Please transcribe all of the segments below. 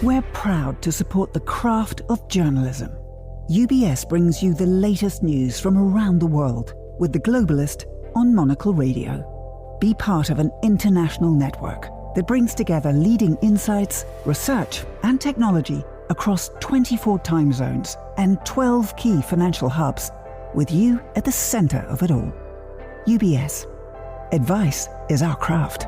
We're proud to support the craft of journalism. UBS brings you the latest news from around the world with The Globalist on Monocle Radio. Be part of an international network that brings together leading insights, research, and technology across 24 time zones and 12 key financial hubs, with you at the center of it all. UBS. Advice is our craft.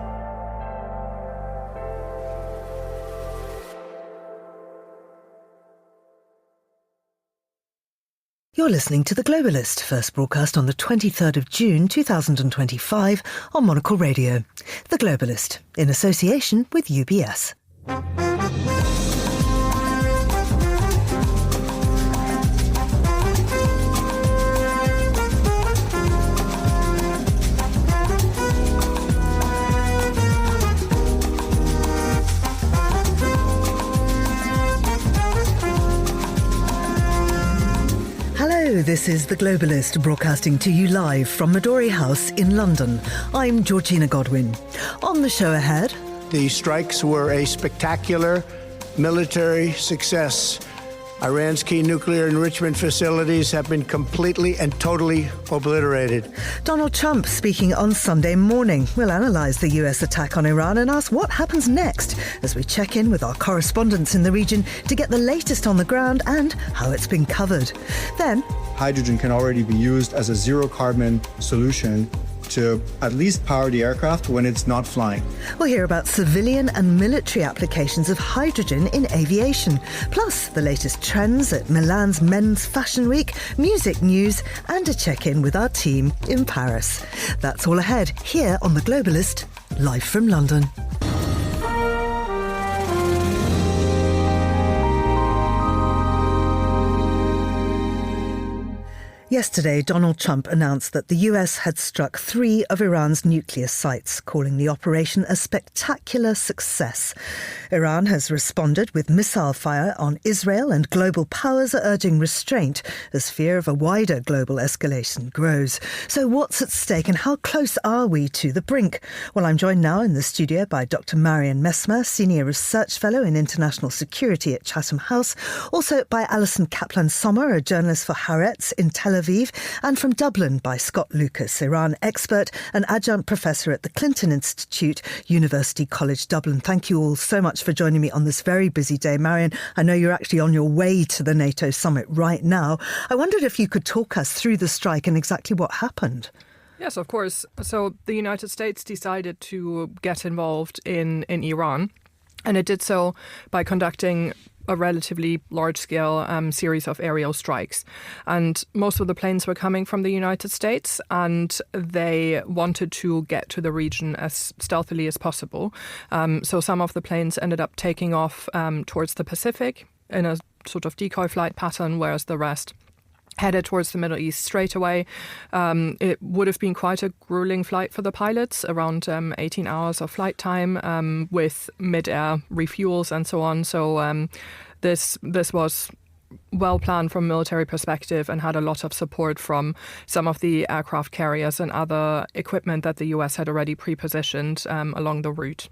You're listening to The Globalist, first broadcast on the 23rd of June 2025 on Monocle Radio. The Globalist, in association with UBS. This is The Globalist, broadcasting to you live from Midori House in London. I'm Georgina Godwin. On the show ahead... The strikes were a spectacular military success. Iran's key nuclear enrichment facilities have been completely and totally obliterated. Donald Trump speaking on Sunday morning. We'll analyse the US attack on Iran and ask what happens next as we check in with our correspondents in the region to get the latest on the ground and how it's been covered. Then... hydrogen can already be used as a zero-carbon solution to at least power the aircraft when it's not flying. We'll hear about civilian and military applications of hydrogen in aviation, plus the latest trends at Milan's Men's Fashion Week, music news, and a check-in with our team in Paris. That's all ahead here on The Globalist, live from London. Yesterday, Donald Trump announced that the US had struck 3 of Iran's nuclear sites, calling the operation a spectacular success. Iran has responded with missile fire on Israel, and global powers are urging restraint as fear of a wider global escalation grows. So what's at stake and how close are we to the brink? Well, I'm joined now in the studio by Dr. Marian Messmer, Senior Research Fellow in International Security at Chatham House, also by Alison Kaplan-Sommer, a journalist for Haaretz in Tel Aviv, and from Dublin by Scott Lucas, Iran expert and adjunct professor at the Clinton Institute, University College Dublin. Thank you all so much for joining me on this very busy day. Marian, I know you're actually on your way to the NATO-summit right now. I wondered if you could talk us through the strike and exactly what happened. Yes, of course. So the United States decided to get involved in Iran, and it did so by conducting a relatively large-scale series of aerial strikes. And most of the planes were coming from the United States, and they wanted to get to the region as stealthily as possible. So some of the planes ended up taking off towards the Pacific in a sort of decoy flight pattern, whereas the rest headed towards the Middle East straight away. It would have been quite a grueling flight for the pilots, around 18 hours of flight time with mid-air refuels and so on. So this was well planned from a military perspective and had a lot of support from some of the aircraft carriers and other equipment that the US had already pre-positioned along the route.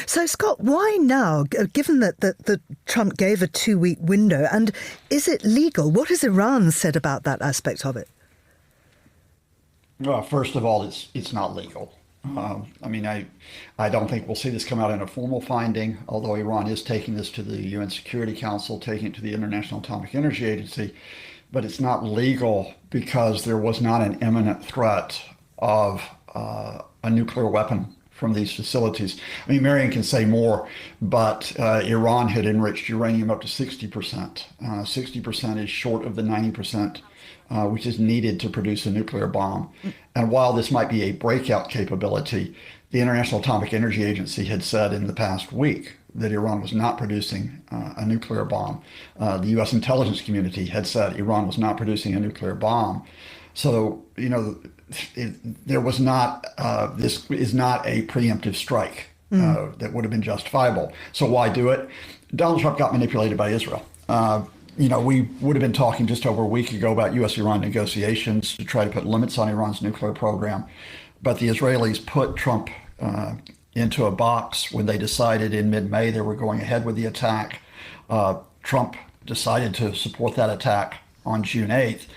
So, Scott, why now, given that Trump gave a 2-week window, and is it legal? What has Iran said about that aspect of it? Well, first of all, it's not legal. I don't think we'll see this come out in a formal finding, although Iran is taking this to the UN Security Council, taking it to the International Atomic Energy Agency. But it's not legal because there was not an imminent threat of a nuclear weapon from these facilities. I mean, Marian can say more, but Iran had enriched uranium up to 60%. 60% is short of the 90%. Which is needed to produce a nuclear bomb. And while this might be a breakout capability, the International Atomic Energy Agency had said in the past week that Iran was not producing a nuclear bomb. The U.S. intelligence community had said Iran was not producing a nuclear bomb. So, there was not, this is not a preemptive strike that would have been justifiable. So why do it? Donald Trump got manipulated by Israel. We would have been talking just over a week ago about U.S.-Iran negotiations to try to put limits on Iran's nuclear program. But the Israelis put Trump into a box when they decided in mid-May they were going ahead with the attack. Trump decided to support that attack on June 8th.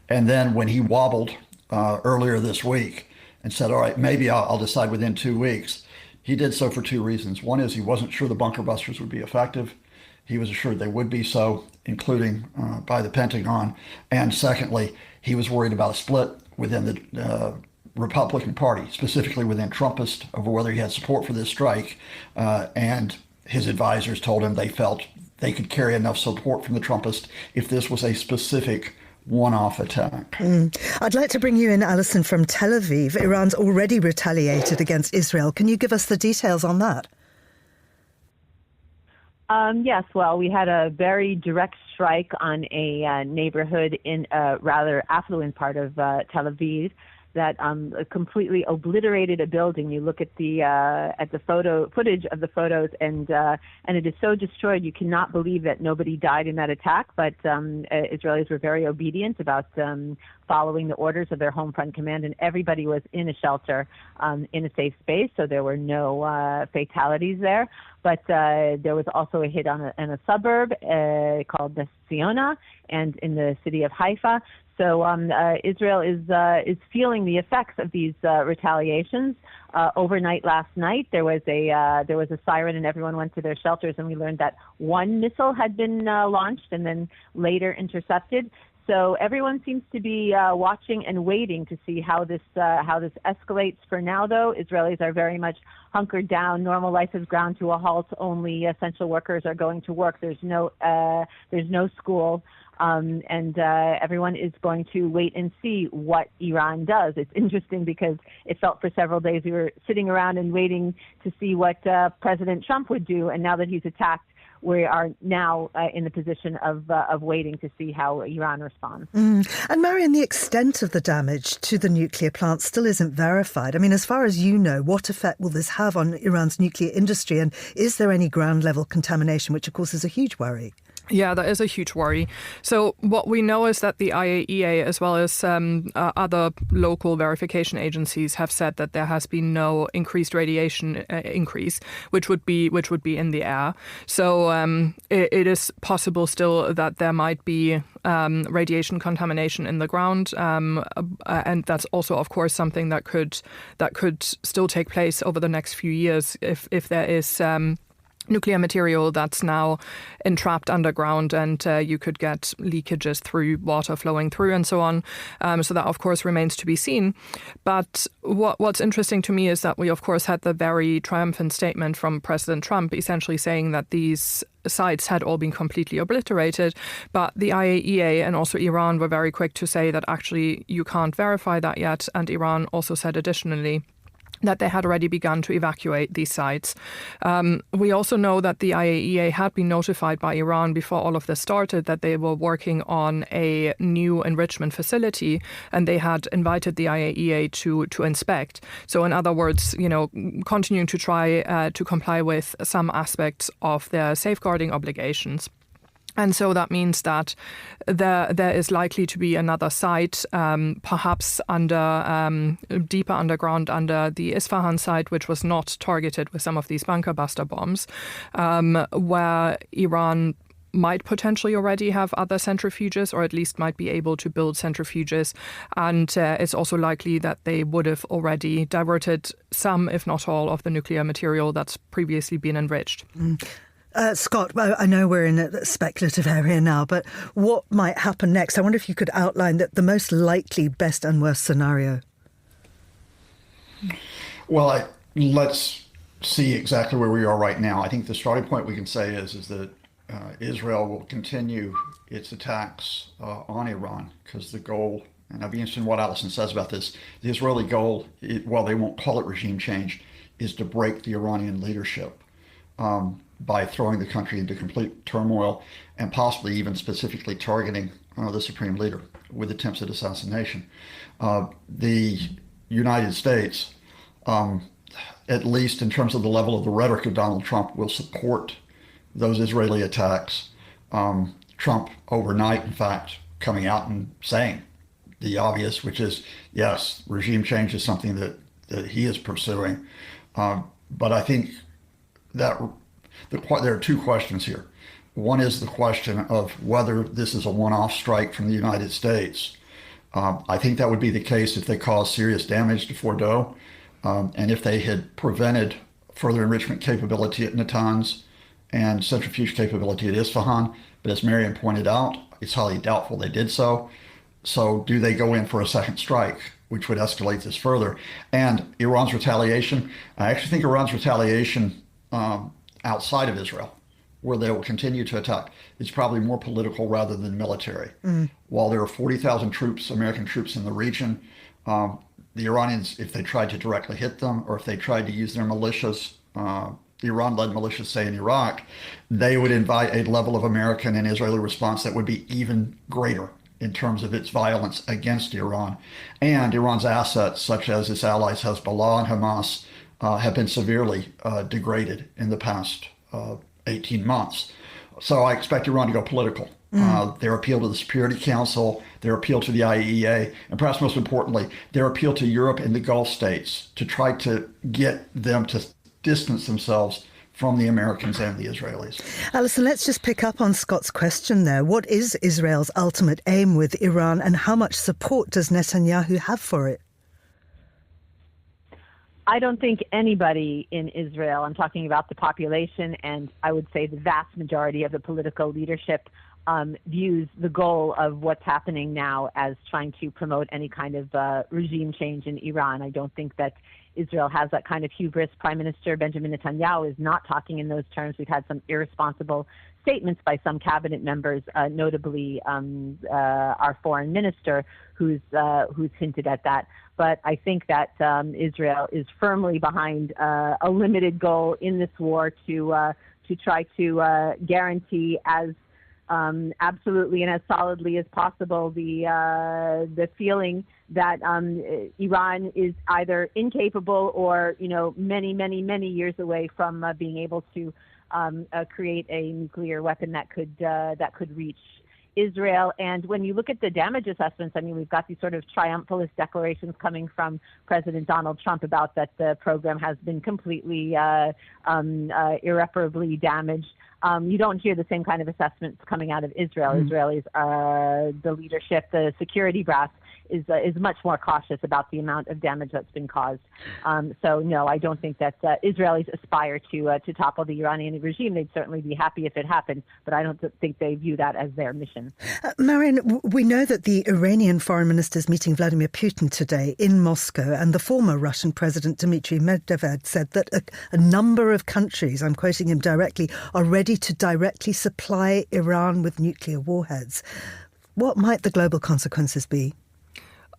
And then when he wobbled earlier this week and said, all right, maybe I'll decide within 2 weeks, he did so for two reasons. One is he wasn't sure the bunker busters would be effective. He was assured they would be so, including by the Pentagon. And secondly, he was worried about a split within the Republican Party, specifically within Trumpists, over whether he had support for this strike. And his advisors told him they felt they could carry enough support from the Trumpists if this was a specific one-off attack. I'd like to bring you in, Alison, from Tel Aviv. Iran's already retaliated against Israel. Can you give us the details on that? Yes, well, we had a very direct strike on a neighborhood in a rather affluent part of Tel Aviv that completely obliterated a building. You look at the footage of the photos, and it is so destroyed. You cannot believe that nobody died in that attack. But Israelis were very obedient about following the orders of their home front command, and everybody was in a shelter, in a safe space. So there were no fatalities there. But there was also a hit on a suburb called Nes Ziona, and in the city of Haifa. So Israel is feeling the effects of these retaliations. Overnight last night, there was a siren, and everyone went to their shelters. And we learned that one missile had been launched and then later intercepted. So everyone seems to be watching and waiting to see how this escalates. For now, though, Israelis are very much hunkered down. Normal life has ground to a halt. Only essential workers are going to work. There's no school. And everyone is going to wait and see what Iran does. It's interesting because it felt for several days we were sitting around and waiting to see what President Trump would do. And now that he's attacked, we are now in the position of waiting to see how Iran responds. And Marion, the extent of the damage to the nuclear plant still isn't verified. I mean, as far as you know, what effect will this have on Iran's nuclear industry? And is there any ground level contamination, which of course is a huge worry? Yeah, that is a huge worry. So what we know is that the IAEA, as well as other local verification agencies, have said that there has been no increased radiation increase, which would be in the air. So it is possible still that there might be radiation contamination in the ground, and that's also, of course, something that could still take place over the next few years if there is nuclear material that's now entrapped underground, and you could get leakages through water flowing through and so on. So that, of course, remains to be seen. But what's interesting to me is that we, of course, had the very triumphant statement from President Trump, essentially saying that these sites had all been completely obliterated. But the IAEA and also Iran were very quick to say that actually you can't verify that yet. And Iran also said additionally that they had already begun to evacuate these sites. We also know that the IAEA had been notified by Iran before all of this started that they were working on a new enrichment facility, and they had invited the IAEA to inspect. So in other words, continuing to try to comply with some aspects of their safeguarding obligations. And so that means that there is likely to be another site, perhaps under deeper underground, under the Isfahan site, which was not targeted with some of these bunker buster bombs, where Iran might potentially already have other centrifuges, or at least might be able to build centrifuges. And it's also likely that they would have already diverted some, if not all, of the nuclear material that's previously been enriched. Scott, I know we're in a speculative area now, but what might happen next? I wonder if you could outline the most likely best and worst scenario. Well, let's see exactly where we are right now. I think the starting point we can say is that Israel will continue its attacks on Iran, because the goal, and I'd be interested in what Alison says about this, the Israeli goal, while they won't call it regime change, is to break the Iranian leadership by throwing the country into complete turmoil, and possibly even specifically targeting the supreme leader with attempts at assassination. The United States, at least in terms of the level of the rhetoric of Donald Trump, will support those Israeli attacks. Trump overnight, in fact, coming out and saying the obvious, which is, yes, regime change is something that he is pursuing. But I think that there are two questions here. One is the question of whether this is a one-off strike from the United States. I think that would be the case if they caused serious damage to Fordow, and if they had prevented further enrichment capability at Natanz and centrifuge capability at Isfahan. But as Marian pointed out, it's highly doubtful they did so. So do they go in for a second strike, which would escalate this further? And Iran's retaliation, I actually think Iran's retaliation outside of Israel, where they will continue to attack, is probably more political rather than military. While there are 40,000 troops, American troops in the region, the Iranians, if they tried to directly hit them, or if they tried to use their militias, Iran-led militias, say in Iraq, they would invite a level of American and Israeli response that would be even greater in terms of its violence against Iran. And Iran's assets, such as its allies Hezbollah and Hamas, have been severely degraded in the past 18 months. So I expect Iran to go political. Their appeal to the Security Council, their appeal to the IAEA, and perhaps most importantly, their appeal to Europe and the Gulf states to try to get them to distance themselves from the Americans and the Israelis. Alison, let's just pick up on Scott's question there. What is Israel's ultimate aim with Iran, and how much support does Netanyahu have for it? I don't think anybody in Israel, I'm talking about the population, and I would say the vast majority of the political leadership, views the goal of what's happening now as trying to promote any kind of regime change in Iran. I don't think that Israel has that kind of hubris. Prime Minister Benjamin Netanyahu is not talking in those terms. We've had some irresponsible statements by some cabinet members, notably our foreign minister, who's hinted at that. But I think that Israel is firmly behind a limited goal in this war to try to guarantee as absolutely and as solidly as possible the feeling that Iran is either incapable or, many years away from being able to create a nuclear weapon that could reach Israel. And when you look at the damage assessments, I mean, we've got these sort of triumphalist declarations coming from President Donald Trump about that the program has been completely irreparably damaged. You don't hear the same kind of assessments coming out of Israel. Israelis, the leadership, the security brass is much more cautious about the amount of damage that's been caused. So no, I don't think that Israelis aspire to topple the Iranian regime. They'd certainly be happy if it happened, but I don't think they view that as their mission. Marian, we know that the Iranian foreign minister is meeting Vladimir Putin today in Moscow, and the former Russian President Dmitry Medvedev said that a number of countries, I'm quoting him directly, are ready to directly supply Iran with nuclear warheads. What might the global consequences be?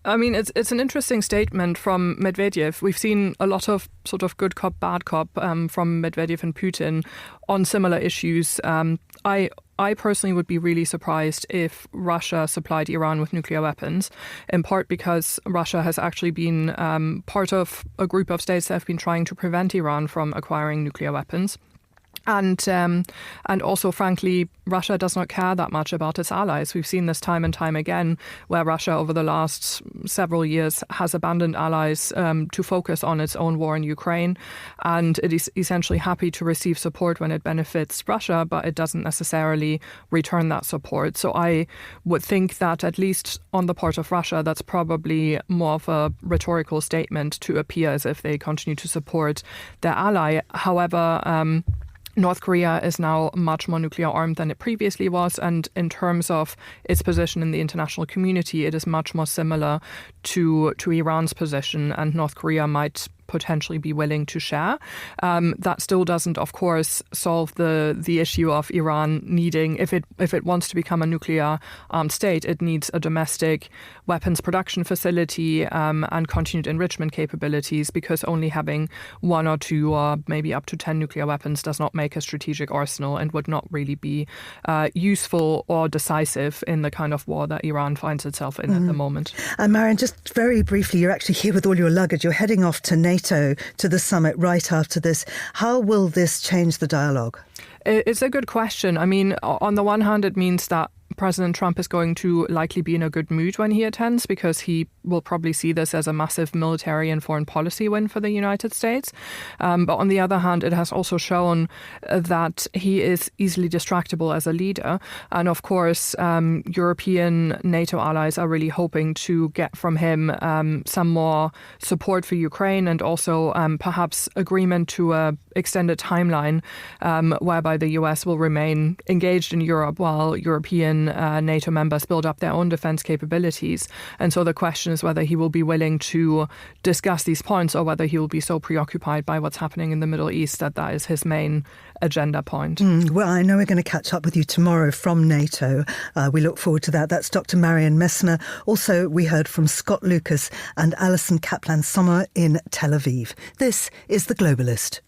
I mean, it's an interesting statement from Medvedev. We've seen a lot of sort of good cop, bad cop from Medvedev and Putin on similar issues. I personally would be really surprised if Russia supplied Iran with nuclear weapons, in part because Russia has actually been part of a group of states that have been trying to prevent Iran from acquiring nuclear weapons. And also, frankly, Russia does not care that much about its allies. We've seen this time and time again, where Russia over the last several years has abandoned allies to focus on its own war in Ukraine. And it is essentially happy to receive support when it benefits Russia, but it doesn't necessarily return that support. So I would think that at least on the part of Russia, that's probably more of a rhetorical statement to appear as if they continue to support their ally. However, North Korea is now much more nuclear armed than it previously was, and in terms of its position in the international community, it is much more similar to Iran's position, and North Korea might potentially be willing to share. That still doesn't, of course, solve the issue of Iran needing, if it wants to become a nuclear armed state, it needs a domestic weapons production facility and continued enrichment capabilities, because only having one or two or maybe up to 10 nuclear weapons does not make a strategic arsenal and would not really be useful or decisive in the kind of war that Iran finds itself in at the moment. Marian, just very briefly, you're actually here with all your luggage. You're heading off to NATO, to the summit right after this. How will this change the dialogue? It's a good question. I mean, on the one hand, it means that President Trump is going to likely be in a good mood when he attends, because he will probably see this as a massive military and foreign policy win for the United States. But on the other hand, it has also shown that he is easily distractible as a leader. And of course, European NATO allies are really hoping to get from him some more support for Ukraine, and also perhaps agreement to a extended timeline whereby the US will remain engaged in Europe while European NATO members build up their own defense capabilities. And so the question is whether he will be willing to discuss these points, or whether he will be so preoccupied by what's happening in the Middle East that that is his main agenda point. Well, I know we're going to catch up with you tomorrow from NATO. We look forward to that. That's Dr. Marion Messmer. Also, we heard from Scott Lucas and Alison Kaplan-Sommer in Tel Aviv. This is The Globalist.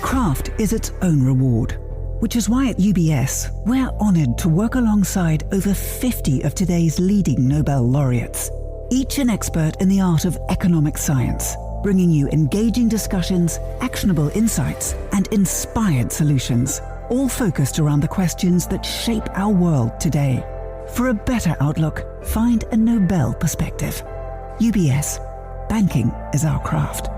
Craft is its own reward, which is why at UBS we're honoured to work alongside over 50 of today's leading Nobel laureates, each an expert in the art of economic science, bringing you engaging discussions, actionable insights, and inspired solutions, all focused around the questions that shape our world today. For a better outlook, find a Nobel perspective. UBS. Banking is our craft.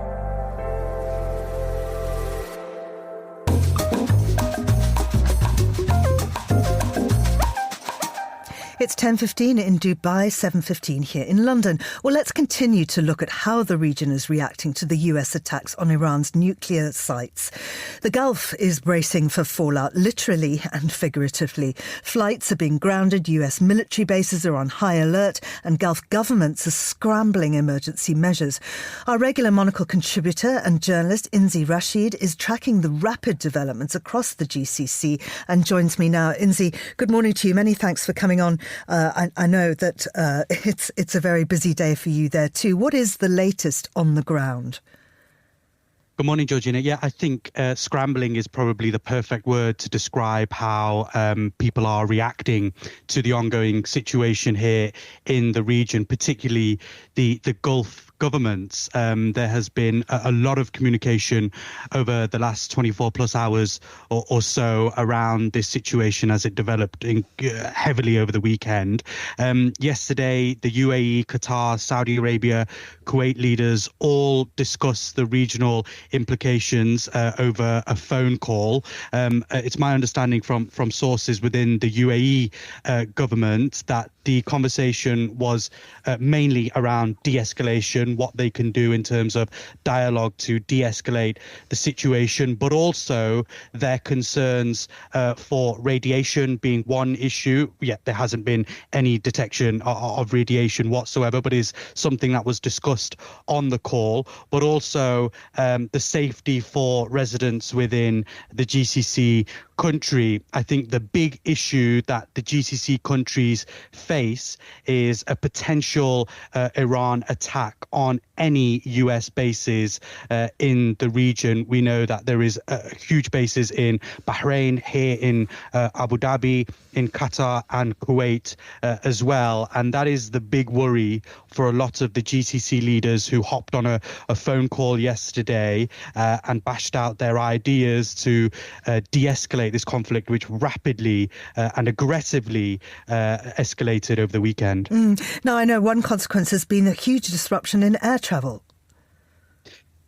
It's 10:15 in Dubai, 7:15 here in London. Well, let's continue to look at how the region is reacting to the US attacks on Iran's nuclear sites. The Gulf is bracing for fallout, literally and figuratively. Flights are being grounded, US military bases are on high alert, and Gulf governments are scrambling emergency measures. Our regular Monocle contributor and journalist Inzi Rashid is tracking the rapid developments across the GCC and joins me now. Inzi, good morning to you. Many thanks for coming on. I know that it's a very busy day for you there too. What is the latest on the ground? Good morning, Georgina. Yeah, I think scrambling is probably the perfect word to describe how people are reacting to the ongoing situation here in the region, particularly the Gulf governments. There has been a lot of communication over the last 24 plus hours or so around this situation as it developed heavily over the weekend. Yesterday, the UAE, Qatar, Saudi Arabia, Kuwait leaders all discussed the regional implications over a phone call. It's my understanding from sources within the UAE government that the conversation was mainly around de-escalation, what they can do in terms of dialogue to de-escalate the situation, but also their concerns for radiation being one issue. Yet there hasn't been any detection of radiation whatsoever, but is something that was discussed on the call, but also the safety for residents within the GCC country. I think the big issue that the GCC countries face is a potential Iran attack on any US bases in the region. We know that there is huge bases in Bahrain, here in Abu Dhabi, in Qatar and Kuwait as well. And that is the big worry for a lot of the GCC leaders who hopped on a phone call yesterday and bashed out their ideas to de-escalate this conflict, which rapidly and aggressively escalated over the weekend. Now, I know one consequence has been a huge disruption in air travel.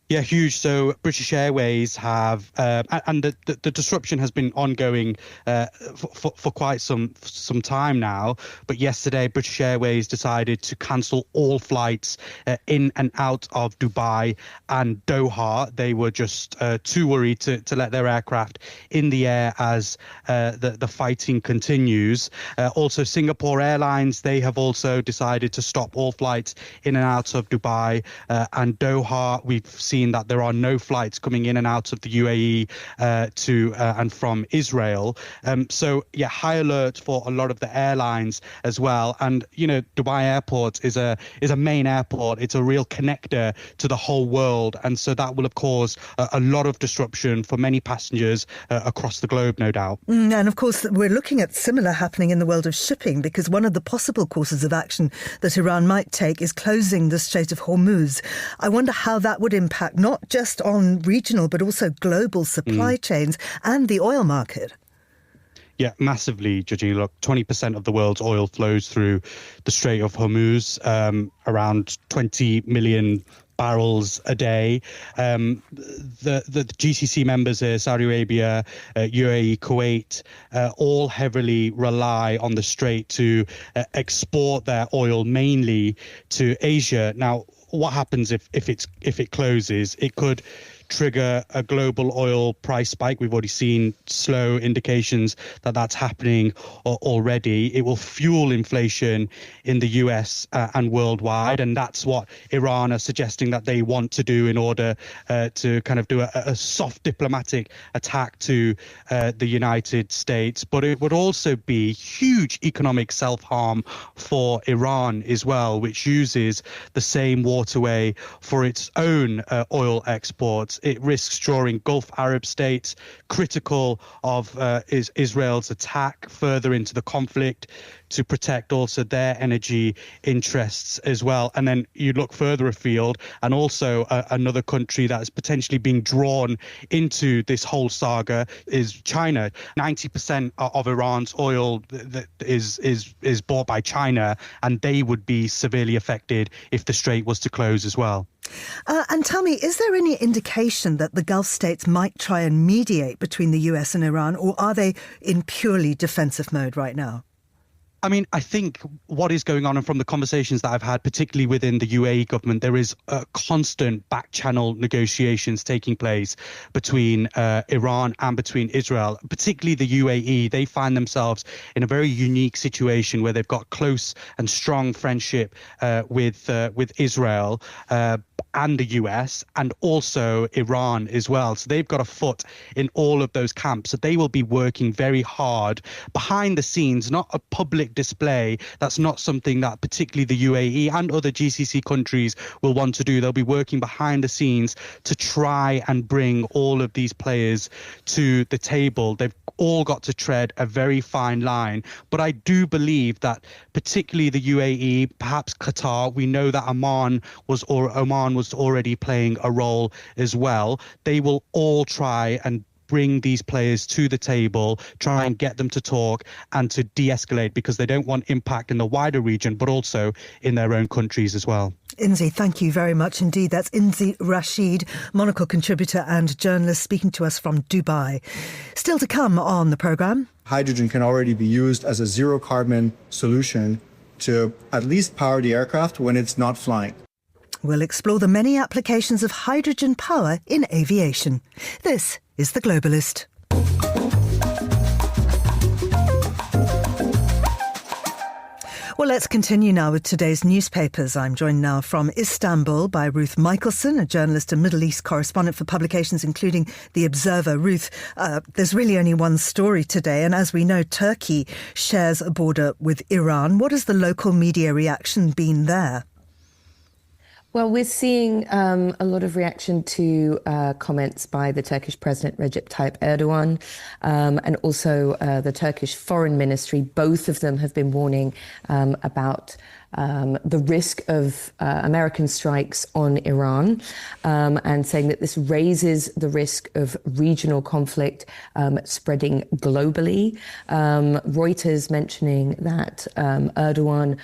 Yeah, huge. So British Airways have, and the disruption has been ongoing for quite some time now. But yesterday, British Airways decided to cancel all flights in and out of Dubai and Doha. They were just too worried to let their aircraft in the air as the fighting continues. Also, Singapore Airlines, they have also decided to stop all flights in and out of Dubai and Doha. We've seen that there are no flights coming in and out of the UAE to and from Israel. So, yeah, high alert for a lot of the airlines as well. And, you know, Dubai Airport is a main airport. It's a real connector to the whole world. And so that will have caused a lot of disruption for many passengers across the globe, no doubt. And of course, we're looking at similar happening in the world of shipping, because one of the possible courses of action that Iran might take is closing the Strait of Hormuz. I wonder how that would impact impact not just on regional but also global supply chains and the oil market? Yeah, massively, Georgina. Look, 20% of the world's oil flows through the Strait of Hormuz, around 20 million barrels a day. The GCC members, Saudi Arabia, UAE, Kuwait, all heavily rely on the strait to export their oil mainly to Asia. Now, what happens if it closes? It could trigger a global oil price spike. We've already seen slow indications that that's happening already. It will fuel inflation in the US and worldwide, and that's what Iran are suggesting that they want to do in order to kind of do a soft diplomatic attack to the United States. But it would also be huge economic self-harm for Iran as well, which uses the same waterway for its own oil exports. It risks drawing Gulf Arab states critical of Israel's attack further into the conflict to protect also their energy interests as well. And then you look further afield, and also another country that is potentially being drawn into this whole saga is China. 90% of Iran's oil is bought by China, and they would be severely affected if the strait was to close as well. And tell me, is there any indication that the Gulf states might try and mediate between the US and Iran, or are they in purely defensive mode right now? I mean, I think what is going on, and from the conversations that I've had, particularly within the UAE government, there is constant back-channel negotiations taking place between Iran and between Israel, particularly the UAE. They find themselves in a very unique situation where they've got close and strong friendship with Israel and the US, and also Iran as well. So they've got a foot in all of those camps. So they will be working very hard behind the scenes, not a public display. That's not something that particularly the UAE and other GCC countries will want to do. They'll be working behind the scenes to try and bring all of these players to the table. They've all got to tread a very fine line. But I do believe that particularly the UAE, perhaps Qatar, we know that Oman was already playing a role as well. They will all try and bring these players to the table, try and get them to talk and to de-escalate, because they don't want impact in the wider region, but also in their own countries as well. Inzi, thank you very much indeed. That's Inzi Rashid, Monocle contributor and journalist, speaking to us from Dubai. Still to come on the programme. Hydrogen can already be used as a zero-carbon solution to at least power the aircraft when it's not flying. We'll explore the many applications of hydrogen power in aviation. This is The Globalist. Well, let's continue now with today's newspapers. I'm joined now from Istanbul by Ruth Michelson, a journalist and Middle East correspondent for publications including The Observer. Ruth, there's really only one story today, and as we know, Turkey shares a border with Iran. What has the local media reaction been there? Well, we're seeing a lot of reaction to comments by the Turkish President Recep Tayyip Erdogan and also the Turkish Foreign Ministry. Both of them have been warning about the risk of American strikes on Iran and saying that this raises the risk of regional conflict spreading globally. Reuters mentioning that Erdogan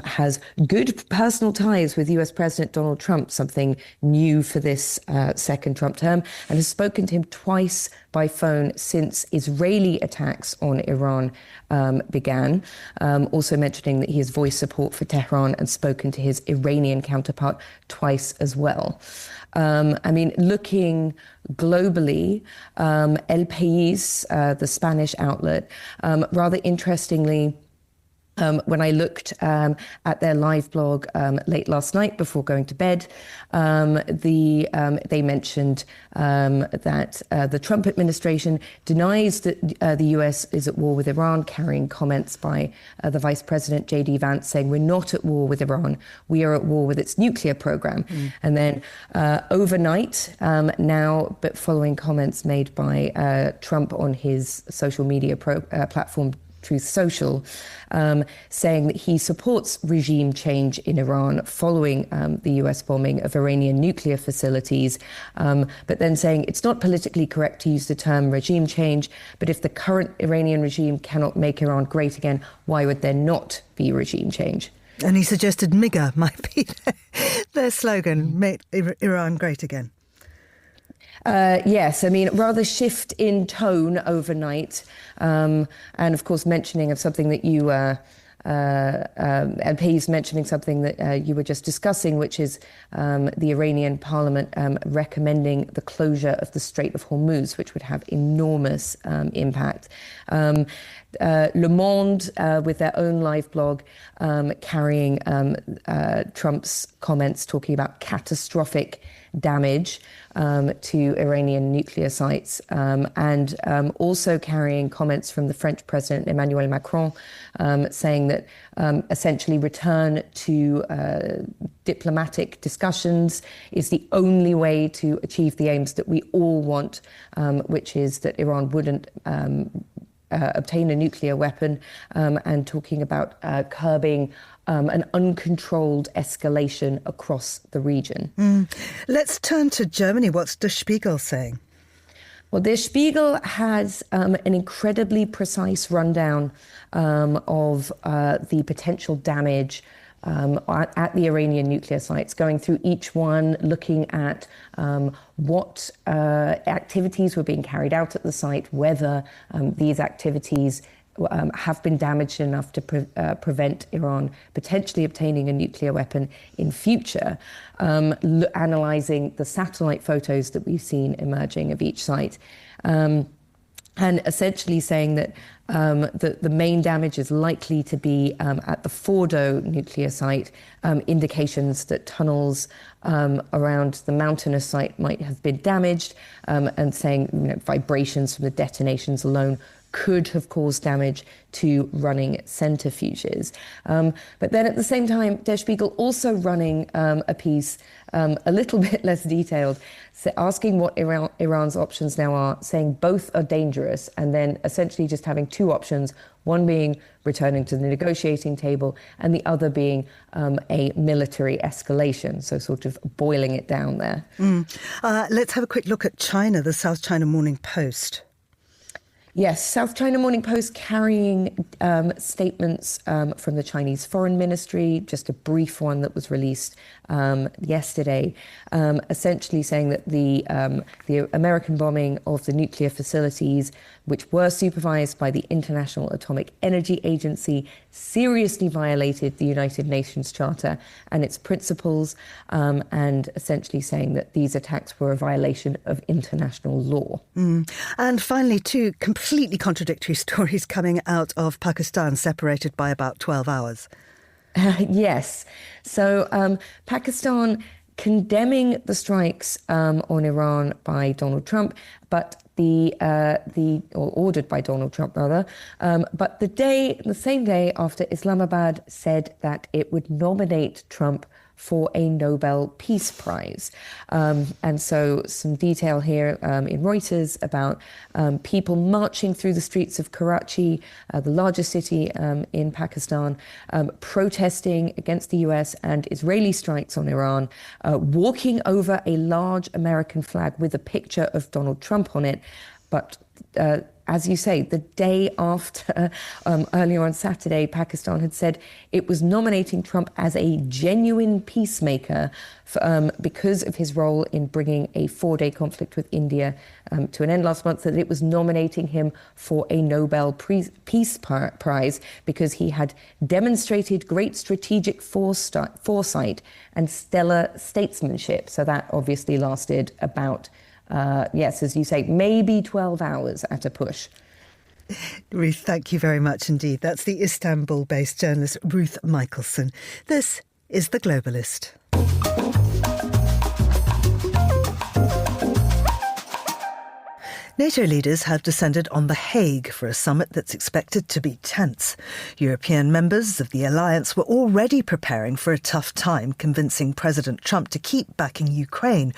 has good personal ties with US President Donald Trump, something new for this second Trump term, and has spoken to him twice by phone since Israeli attacks on Iran began. Also mentioning that he has voiced support for Tehran and spoken to his Iranian counterpart twice as well. I mean, looking globally, El País, the Spanish outlet, rather interestingly, when I looked at their live blog late last night before going to bed, they mentioned that the Trump administration denies that the US is at war with Iran, carrying comments by the Vice President J.D. Vance saying, "We're not at war with Iran, we are at war with its nuclear program." And then overnight now, but following comments made by Trump on his social media platform Truth Social, saying that he supports regime change in Iran following the US bombing of Iranian nuclear facilities, but then saying it's not politically correct to use the term regime change, but if the current Iranian regime cannot make Iran great again, why would there not be regime change? And he suggested MIGA might be their slogan, make Iran great again. Yes, I mean, rather shift in tone overnight. And of course, mentioning of something that you, and he's mentioning something that you were just discussing, which is the Iranian parliament recommending the closure of the Strait of Hormuz, which would have enormous impact. Le Monde, with their own live blog, carrying Trump's comments talking about catastrophic damage to Iranian nuclear sites, and also carrying comments from the French President Emmanuel Macron, saying that essentially return to diplomatic discussions is the only way to achieve the aims that we all want, which is that Iran wouldn't obtain a nuclear weapon, and talking about curbing an uncontrolled escalation across the region. Let's turn to Germany. What's Der Spiegel saying? Well, Der Spiegel has an incredibly precise rundown of the potential damage at the Iranian nuclear sites, going through each one, looking at what activities were being carried out at the site, whether these activities have been damaged enough to prevent Iran potentially obtaining a nuclear weapon in future, analysing the satellite photos that we've seen emerging of each site, and essentially saying that the main damage is likely to be at the Fordo nuclear site, indications that tunnels around the mountainous site might have been damaged, and saying vibrations from the detonations alone could have caused damage to running centrifuges. But then at the same time, Der Spiegel also running a piece a little bit less detailed, asking what Iran's options now are, saying both are dangerous, and then essentially just having two options, one being returning to the negotiating table and the other being a military escalation, so sort of boiling it down there. Let's have a quick look at China, the South China Morning Post. Yes, South China Morning Post carrying statements from the Chinese Foreign Ministry, just a brief one that was released yesterday, essentially saying that the American bombing of the nuclear facilities, which were supervised by the International Atomic Energy Agency, seriously violated the United Nations Charter and its principles, and essentially saying that these attacks were a violation of international law. And finally, two completely contradictory stories coming out of Pakistan, separated by about 12 hours. Yes. So Pakistan condemning the strikes on Iran by Donald Trump, but or ordered by Donald Trump rather, but the same day after Islamabad said that it would nominate Trump for a Nobel Peace Prize. And so some detail here in Reuters about people marching through the streets of Karachi, the largest city in Pakistan, protesting against the US and Israeli strikes on Iran, walking over a large American flag with a picture of Donald Trump on it. But as you say, the day after, earlier on Saturday, Pakistan had said it was nominating Trump as a genuine peacemaker because of his role in bringing a 4-day conflict with India to an end last month, that it was nominating him for a Nobel Peace Prize because he had demonstrated great strategic foresight and stellar statesmanship. So that obviously lasted about yes, as you say, maybe 12 hours at a push. Ruth, thank you very much indeed. That's the Istanbul-based journalist Ruth Michelson. This is The Globalist. NATO leaders have descended on The Hague for a summit that's expected to be tense. European members of the alliance were already preparing for a tough time convincing President Trump to keep backing Ukraine.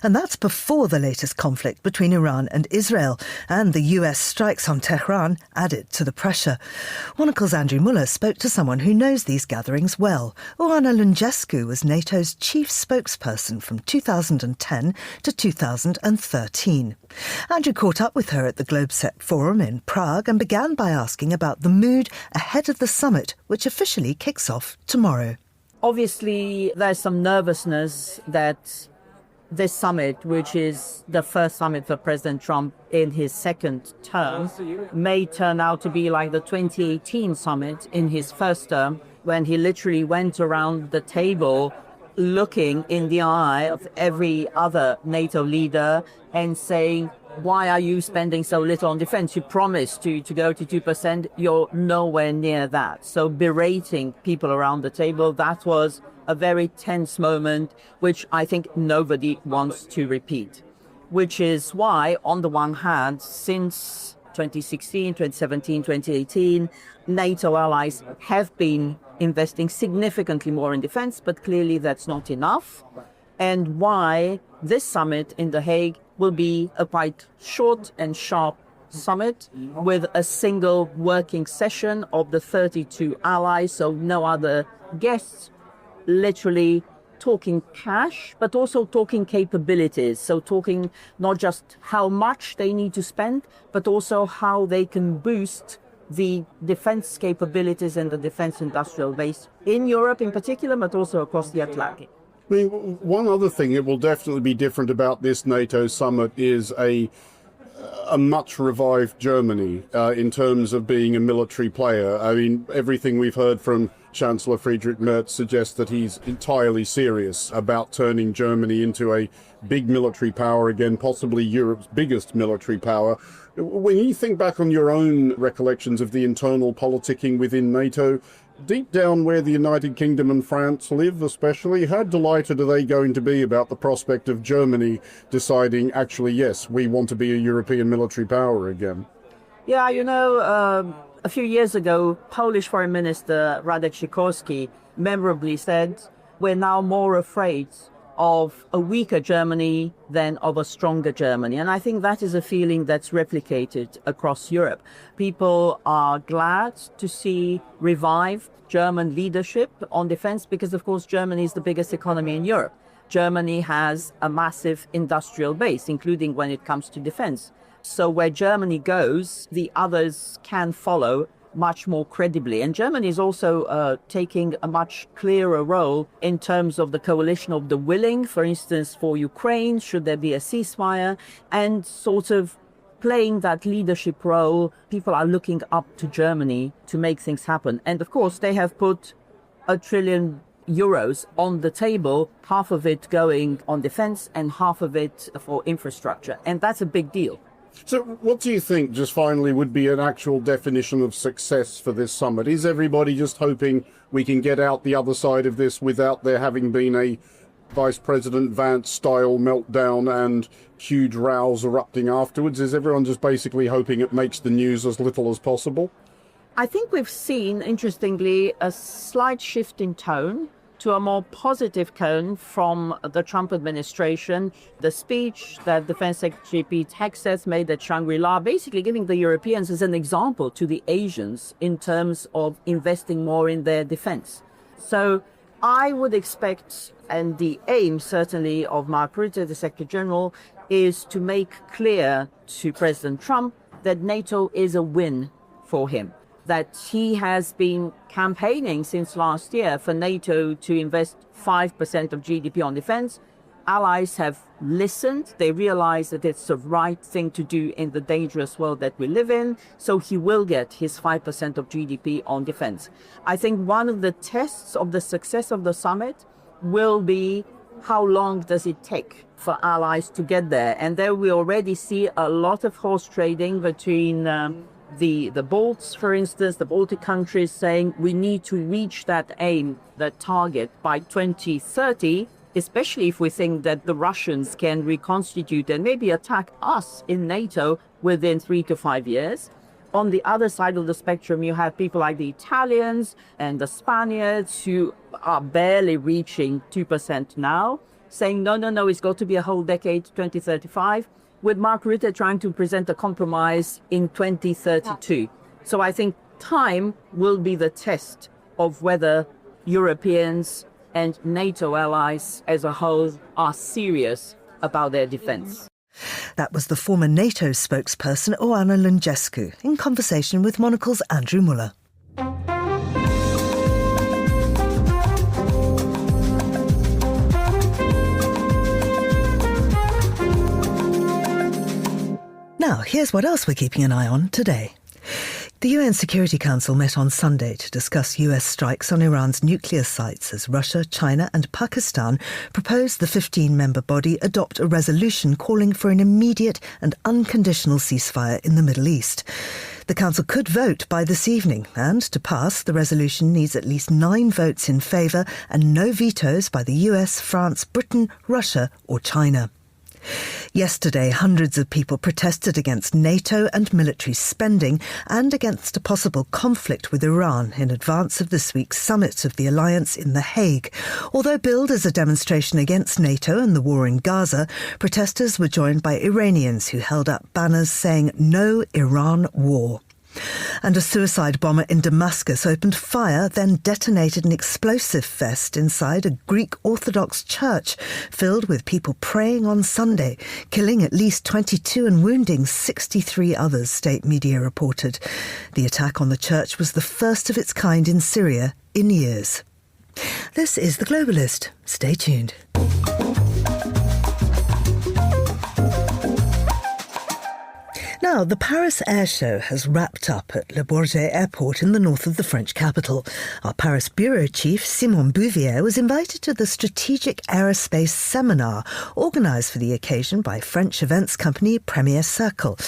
And that's before the latest conflict between Iran and Israel and the US strikes on Tehran added to the pressure. Monocle's Andrew Muller spoke to someone who knows these gatherings well. Oana Lungescu was NATO's chief spokesperson from 2010 to 2013. Andrew caught up with her at the Globsec Forum in Prague and began by asking about the mood ahead of the summit, which officially kicks off tomorrow. Obviously, there's some nervousness that this summit, which is the first summit for President Trump in his second term, may turn out to be like the 2018 summit in his first term, when he literally went around the table looking in the eye of every other NATO leader and saying, why are you spending so little on defense? You promised to go to 2%. You're nowhere near that. So berating people around the table, that was a very tense moment, which I think nobody wants to repeat. Which is why, on the one hand, since 2016, 2017, 2018, NATO allies have been investing significantly more in defense, but clearly that's not enough. And why this summit in The Hague will be a quite short and sharp summit with a single working session of the 32 allies, so no other guests, literally talking cash, but also talking capabilities. So talking not just how much they need to spend, but also how they can boost the defense capabilities and the defense industrial base in Europe in particular, but also across the Atlantic. I mean, one other thing that will definitely be different about this NATO summit is a much revived Germany in terms of being a military player. I mean, everything we've heard from Chancellor Friedrich Merz suggests that he's entirely serious about turning Germany into a big military power again, possibly Europe's biggest military power. When you think back on your own recollections of the internal politicking within NATO, deep down where the United Kingdom and France live especially, how delighted are they going to be about the prospect of Germany deciding, actually, yes, we want to be a European military power again? Yeah, a few years ago, Polish Foreign Minister Radek Sikorski memorably said, we're now more afraid of a weaker Germany than of a stronger Germany. And I think that is a feeling that's replicated across Europe. People are glad to see revived German leadership on defense because, of course, Germany is the biggest economy in Europe. Germany has a massive industrial base, including when it comes to defense. So where Germany goes, the others can follow much more credibly. And Germany is also taking a much clearer role in terms of the coalition of the willing, for instance, for Ukraine, should there be a ceasefire, and sort of playing that leadership role. People are looking up to Germany to make things happen. And of course, they have put €1 trillion on the table, half of it going on defense and half of it for infrastructure. And that's a big deal. So what do you think, just finally, would be an actual definition of success for this summit? Is everybody just hoping we can get out the other side of this without there having been a Vice President Vance-style meltdown and huge rows erupting afterwards? Is everyone just basically hoping it makes the news as little as possible? I think we've seen, interestingly, a slight shift in tone to a more positive tone from the Trump administration. The speech that Defense Secretary Pete Hegseth made at Shangri-La, basically giving the Europeans as an example to the Asians in terms of investing more in their defense. So I would expect, and the aim certainly of Mark Rutte, the Secretary General, is to make clear to President Trump that NATO is a win for him, that he has been campaigning since last year for NATO to invest 5% of GDP on defense. Allies have listened. They realize that it's the right thing to do in the dangerous world that we live in. So he will get his 5% of GDP on defense. I think one of the tests of the success of the summit will be how long does it take for allies to get there. And there we already see a lot of horse trading between the Balts, for instance, the Baltic countries saying we need to reach that aim, that target by 2030. especially if we think that the Russians can reconstitute and maybe attack us in NATO within 3 to 5 years. On the other side of the spectrum, you have people like the Italians and the Spaniards who are barely reaching 2% now, saying, no, it's got to be a whole decade, 2035, with Mark Rutte trying to present a compromise in 2032. So I think time will be the test of whether Europeans and NATO allies as a whole are serious about their defense. That was the former NATO spokesperson Oana Lungescu in conversation with Monocle's Andrew Muller. Now, here's what else we're keeping an eye on today. The UN Security Council met on Sunday to discuss US strikes on Iran's nuclear sites as Russia, China and Pakistan proposed the 15-member body adopt a resolution calling for an immediate and unconditional ceasefire in the Middle East. The Council could vote by this evening, and to pass, the resolution needs at least 9 votes in favour and no vetoes by the US, France, Britain, Russia or China. Yesterday, hundreds of people protested against NATO and military spending and against a possible conflict with Iran in advance of this week's summit of the alliance in The Hague. Although billed as a demonstration against NATO and the war in Gaza, protesters were joined by Iranians who held up banners saying "No Iran War." And a suicide bomber in Damascus opened fire, then detonated an explosive vest inside a Greek Orthodox church filled with people praying on Sunday, killing at least 22 and wounding 63 others, state media reported. The attack on the church was the first of its kind in Syria in years. This is The Globalist. Stay tuned. Now, the Paris Air Show has wrapped up at Le Bourget Airport in the north of the French capital. Our Paris bureau chief, Simon Bouvier, was invited to the Strategic Aerospace Seminar, organised for the occasion by French events company Premier Circle.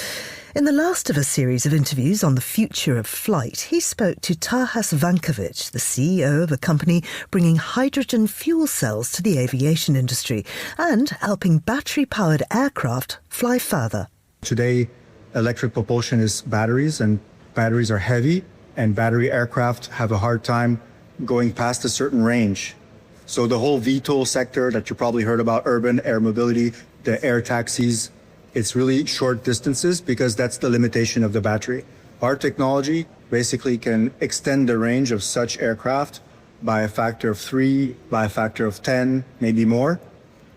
In the last of a series of interviews on the future of flight, he spoke to Tahas Vankovic, the CEO of a company bringing hydrogen fuel cells to the aviation industry and helping battery-powered aircraft fly further. Today, electric propulsion is batteries, and batteries are heavy, and battery aircraft have a hard time going past a certain range. So the whole VTOL sector that you probably heard about, urban air mobility, the air taxis, it's really short distances because that's the limitation of the battery. Our technology basically can extend the range of such aircraft by a factor of 3, by a factor of 10, maybe more.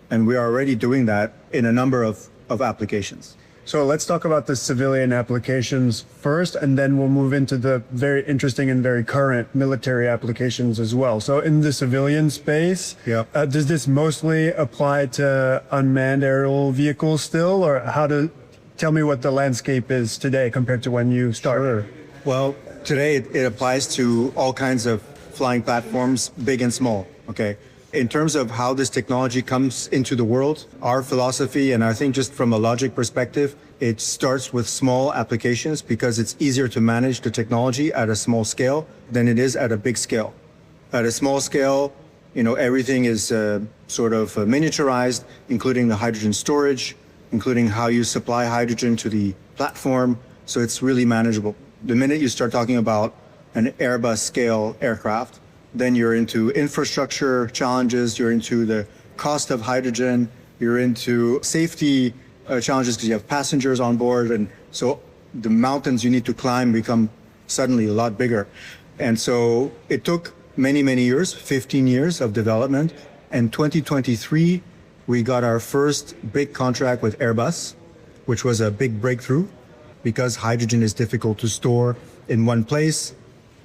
And we are already doing that in a number of applications. So let's talk about the civilian applications first, and then we'll move into the very interesting and very current military applications as well. So in the civilian space, does this mostly apply to unmanned aerial vehicles still, or tell me what the landscape is today compared to when you started? Sure. Well, today it applies to all kinds of flying platforms, big and small, okay? In terms of how this technology comes into the world, our philosophy, and I think just from a logic perspective, it starts with small applications because it's easier to manage the technology at a small scale than it is at a big scale. At a small scale, everything is sort of miniaturized, including the hydrogen storage, including how you supply hydrogen to the platform. So it's really manageable. The minute you start talking about an Airbus scale aircraft, then you're into infrastructure challenges, you're into the cost of hydrogen, you're into safety challenges because you have passengers on board. And so the mountains you need to climb become suddenly a lot bigger. And so it took many, many years, 15 years of development. And 2023, we got our first big contract with Airbus, which was a big breakthrough because hydrogen is difficult to store in one place.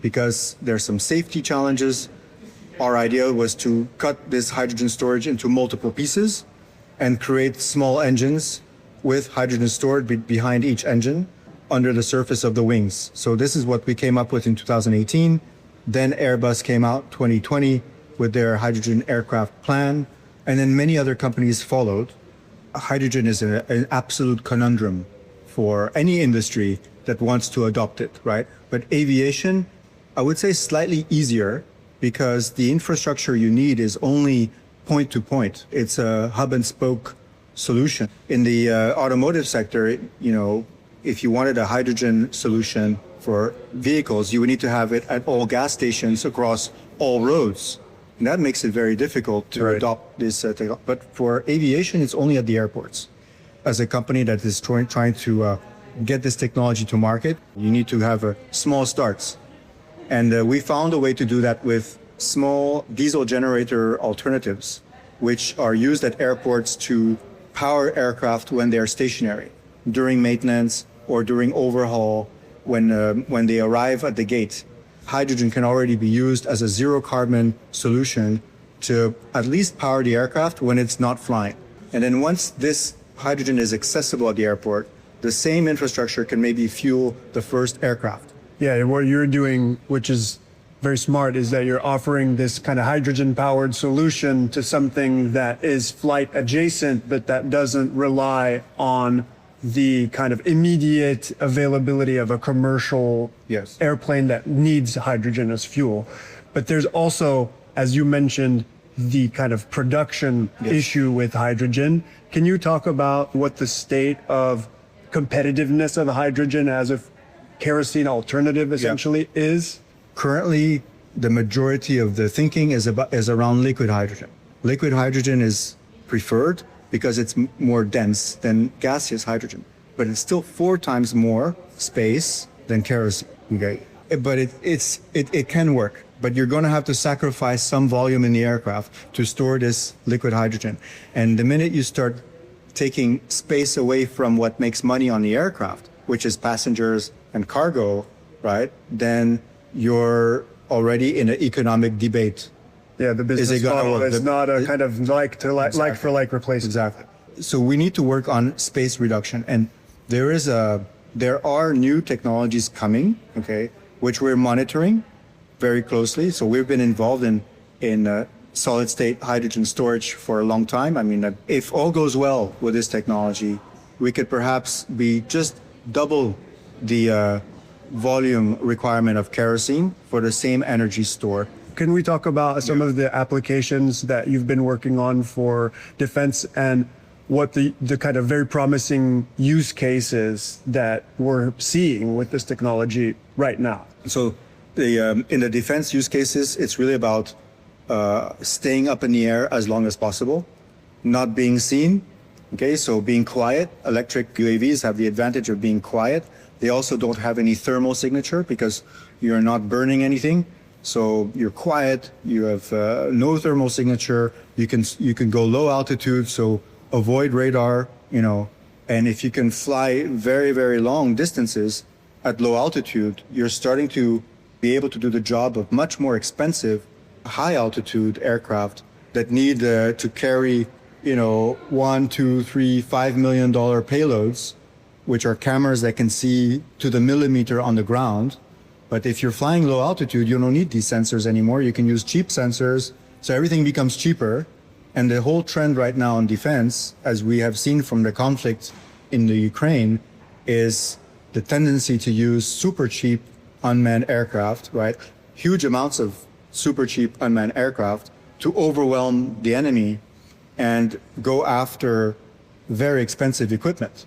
Because there's some safety challenges. Our idea was to cut this hydrogen storage into multiple pieces and create small engines with hydrogen stored behind each engine under the surface of the wings. So this is what we came up with in 2018. Then Airbus came out 2020 with their hydrogen aircraft plan, and then many other companies followed. Hydrogen is an absolute conundrum for any industry that wants to adopt it, right? But aviation, I would say slightly easier because the infrastructure you need is only point to point. It's a hub and spoke solution. In the automotive sector, if you wanted a hydrogen solution for vehicles, you would need to have it at all gas stations across all roads. And that makes it very difficult to adopt this technology. But for aviation, it's only at the airports. As a company that is trying to get this technology to market, you need to have small starts. And we found a way to do that with small diesel generator alternatives, which are used at airports to power aircraft when they are stationary, during maintenance or during overhaul, when they arrive at the gate. Hydrogen can already be used as a zero carbon solution to at least power the aircraft when it's not flying. And then once this hydrogen is accessible at the airport, the same infrastructure can maybe fuel the first aircraft. Yeah, what you're doing, which is very smart, is that you're offering this kind of hydrogen-powered solution to something that is flight adjacent, but that doesn't rely on the kind of immediate availability of a commercial airplane that needs hydrogen as fuel. But there's also, as you mentioned, the kind of production issue with hydrogen. Can you talk about what the state of competitiveness of hydrogen as a kerosene alternative essentially is? Currently, the majority of the thinking is around liquid hydrogen. Liquid hydrogen is preferred because it's more dense than gaseous hydrogen, but it's still 4 times more space than kerosene. Okay, but it can work, but you're going to have to sacrifice some volume in the aircraft to store this liquid hydrogen. And the minute you start taking space away from what makes money on the aircraft, which is passengers and cargo, right, then you're already in an economic debate. Yeah, the business model is not a kind of like for like replacement. Exactly. So we need to work on space reduction, and there are new technologies coming, okay, which we're monitoring very closely. So we've been involved in solid state hydrogen storage for a long time. I mean, if all goes well with this technology, we could perhaps be just double the volume requirement of kerosene for the same energy store. Can we talk about some of the applications that you've been working on for defense and what the kind of very promising use cases that we're seeing with this technology right now? So in the defense use cases, it's really about staying up in the air as long as possible, not being seen. Okay, so being quiet. Electric UAVs have the advantage of being quiet. They also don't have any thermal signature because you're not burning anything. So you're quiet, you have no thermal signature, you can go low altitude, so avoid radar, and if you can fly very, very long distances at low altitude, you're starting to be able to do the job of much more expensive high altitude aircraft that need to carry, $1, $2, $3, $5 million payloads, which are cameras that can see to the millimeter on the ground. But if you're flying low altitude, you don't need these sensors anymore. You can use cheap sensors, so everything becomes cheaper. And the whole trend right now in defense, as we have seen from the conflict in the Ukraine, is the tendency to use super cheap unmanned aircraft, right? Huge amounts of super cheap unmanned aircraft to overwhelm the enemy and go after very expensive equipment.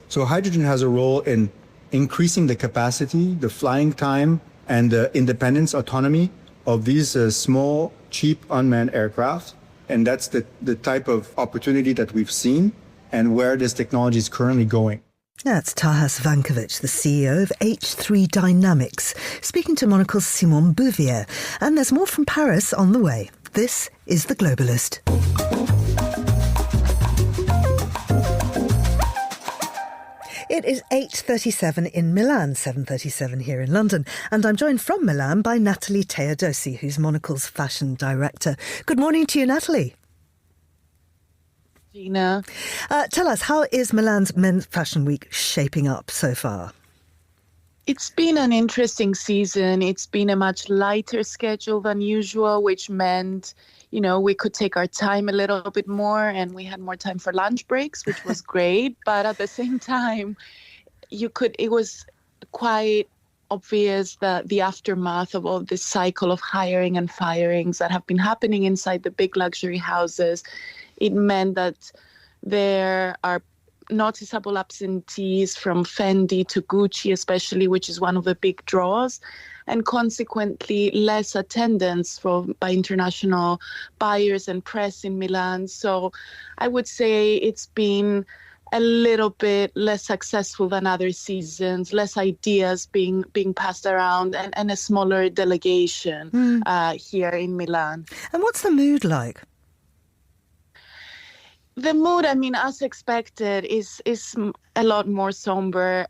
So hydrogen has a role in increasing the capacity, the flying time, and the independence, autonomy of these small, cheap unmanned aircraft. And that's the type of opportunity that we've seen and where this technology is currently going. That's Tahas Vankovic, the CEO of H3 Dynamics, speaking to Monocle's Simon Bouvier. And there's more from Paris on the way. This is The Globalist. It is 8:37 in Milan, 7:37 here in London. And I'm joined from Milan by Natalie Teodosi, who's Monocle's fashion director. Good morning to you, Natalie. Gina. Tell us, how is Milan's Men's Fashion Week shaping up so far? It's been an interesting season. It's been a much lighter schedule than usual, which meant, we could take our time a little bit more and we had more time for lunch breaks, which was great. But at the same time, it was quite obvious the aftermath of all this cycle of hiring and firings that have been happening inside the big luxury houses. It meant that there are noticeable absentees from Fendi to Gucci especially, which is one of the big draws, and consequently less attendance by international buyers and press in Milan. So I would say it's been a little bit less successful than other seasons, less ideas being passed around, and a smaller delegation here in Milan. And what's the mood like? The mood, I mean, as expected, is a lot more somber.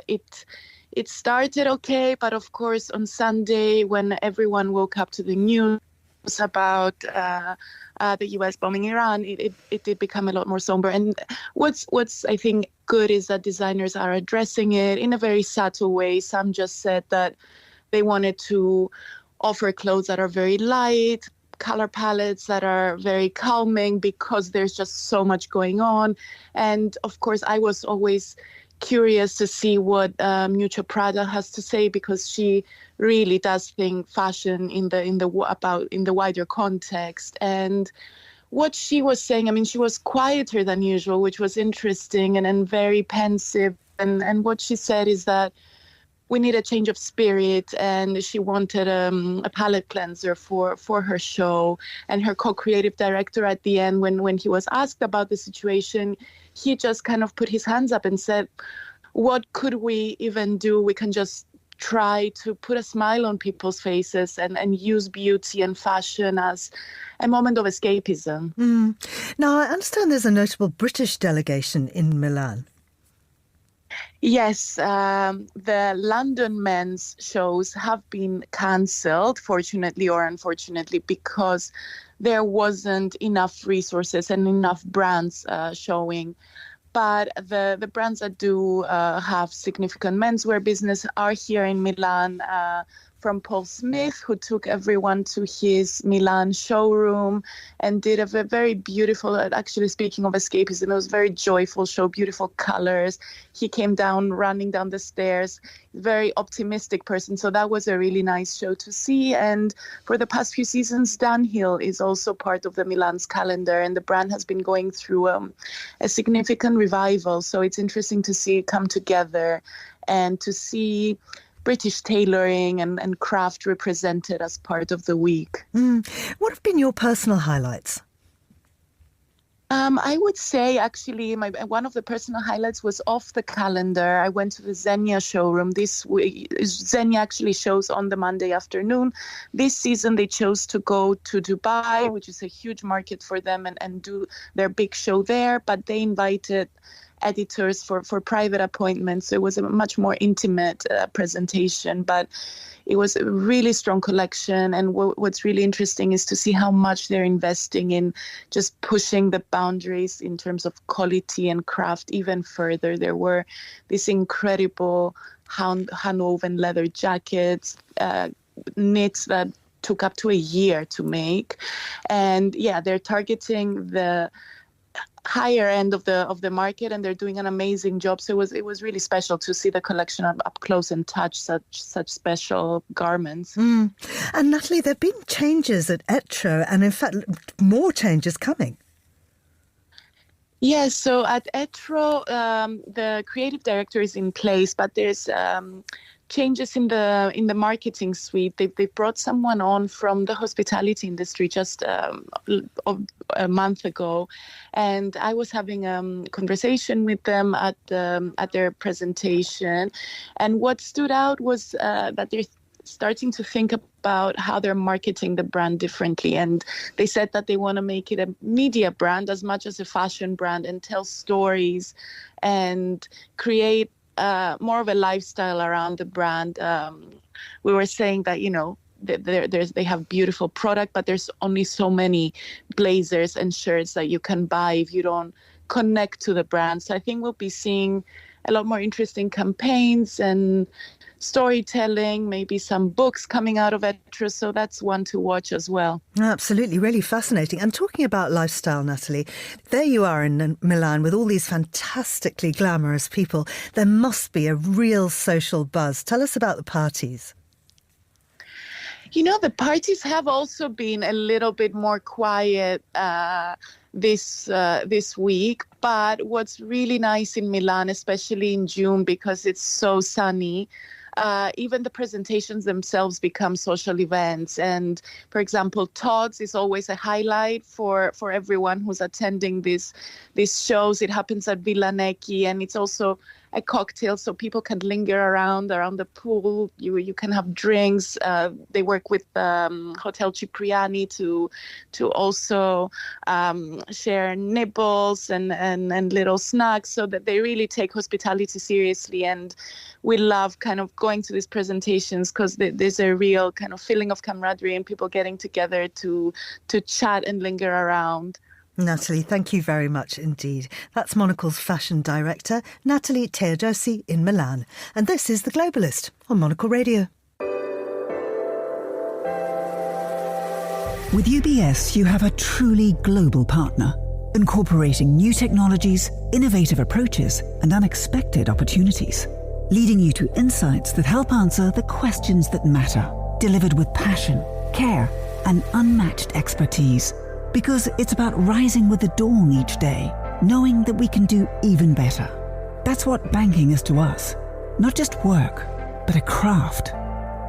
It started okay, but of course on Sunday, when everyone woke up to the news about the U.S. bombing Iran, it did become a lot more somber. And what's I think good is that designers are addressing it in a very subtle way. Some just said that they wanted to offer clothes that are very light, color palettes that are very calming, because there's just so much going on. And of course, I was always curious to see what Miuccia Prada has to say, because she really does think fashion in the wider context. And what she was saying, I mean, she was quieter than usual, which was interesting, and very pensive. And what she said is that we need a change of spirit, and she wanted a palette cleanser for her show. And her co-creative director at the end, when he was asked about the situation, he just kind of put his hands up and said, what could we even do? We can just try to put a smile on people's faces and use beauty and fashion as a moment of escapism. Now, I understand there's a notable British delegation in Milan. Yes, the London men's shows have been cancelled, fortunately or unfortunately, because there wasn't enough resources and enough brands showing. But the brands that do have significant menswear business are here in Milan, from Paul Smith, who took everyone to his Milan showroom and did a very beautiful, actually speaking of escapism, it was a very joyful show, beautiful colors. He came down, running down the stairs, very optimistic person. So that was a really nice show to see. And for the past few seasons, Dunhill is also part of the Milan's calendar, and the brand has been going through a significant revival. So it's interesting to see it come together and to see British tailoring and craft represented as part of the week. What have been your personal highlights? I would say, actually, one of the personal highlights was off the calendar. I went to the Zegna showroom this week. Zegna actually shows on the Monday afternoon. This season, they chose to go to Dubai, which is a huge market for them, and do their big show there. But they invited editors for private appointments. So it was a much more intimate presentation, but it was a really strong collection. And what's really interesting is to see how much they're investing in just pushing the boundaries in terms of quality and craft even further. There were these incredible hand-woven leather jackets, knits that took up to a year to make. And yeah, they're targeting the higher end of the market, and they're doing an amazing job. So it was really special to see the collection up close and touch such special garments. And Natalie, there have been changes at Etro, and in fact more changes coming. Yes, so at Etro, the creative director is in place, but there's changes in the marketing suite. They brought someone on from the hospitality industry just a month ago, and I was having a conversation with them at their presentation, and what stood out was that they're starting to think about how they're marketing the brand differently. And they said that they want to make it a media brand as much as a fashion brand, and tell stories and create more of a lifestyle around the brand. We were saying that, they have beautiful product, but there's only so many blazers and shirts that you can buy if you don't connect to the brand. So I think we'll be seeing a lot more interesting campaigns and storytelling, maybe some books coming out of ETRA. So that's one to watch as well. Absolutely, really fascinating. And talking about lifestyle, Natalie, there you are in Milan with all these fantastically glamorous people. There must be a real social buzz. Tell us about the parties. The parties have also been a little bit more quiet this week. But what's really nice in Milan, especially in June, because it's so sunny, even the presentations themselves become social events. And for example, Todd's is always a highlight for everyone who's attending these shows. It happens at Villa Necchi, and it's also a cocktail, so people can linger around the pool. You can have drinks. They work with Hotel Cipriani to also share nibbles and little snacks, so that they really take hospitality seriously. And we love kind of going to these presentations because there's a real kind of feeling of camaraderie and people getting together to chat and linger around. Natalie, thank you very much indeed. That's Monocle's fashion director, Natalie Teodosi in Milan. And this is The Globalist on Monocle Radio. With UBS, you have a truly global partner, incorporating new technologies, innovative approaches, and unexpected opportunities, leading you to insights that help answer the questions that matter, delivered with passion, care, and unmatched expertise. Because it's about rising with the dawn each day, knowing that we can do even better. That's what banking is to us. Not just work, but a craft.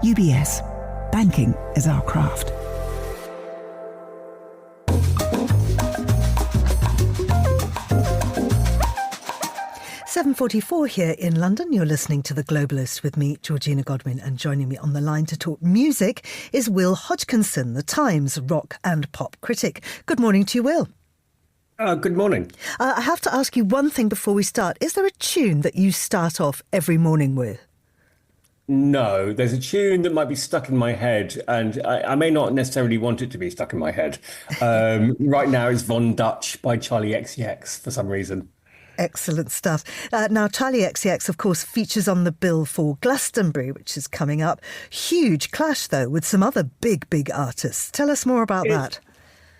UBS. Banking is our craft. .44 here in London. You're listening to The Globalist with me, Georgina Godwin, and joining me on the line to talk music is Will Hodgkinson, the Times rock and pop critic. Good morning to you, Will. Good morning. I have to ask you one thing before we start. Is there a tune that you start off every morning with? No, there's a tune that might be stuck in my head, and I may not necessarily want it to be stuck in my head. Right now it's Von Dutch by Charlie XCX for some reason. Excellent stuff. Now, Charlie XCX, of course, features on the bill for Glastonbury, which is coming up. Huge clash, though, with some other big artists. Tell us more about that.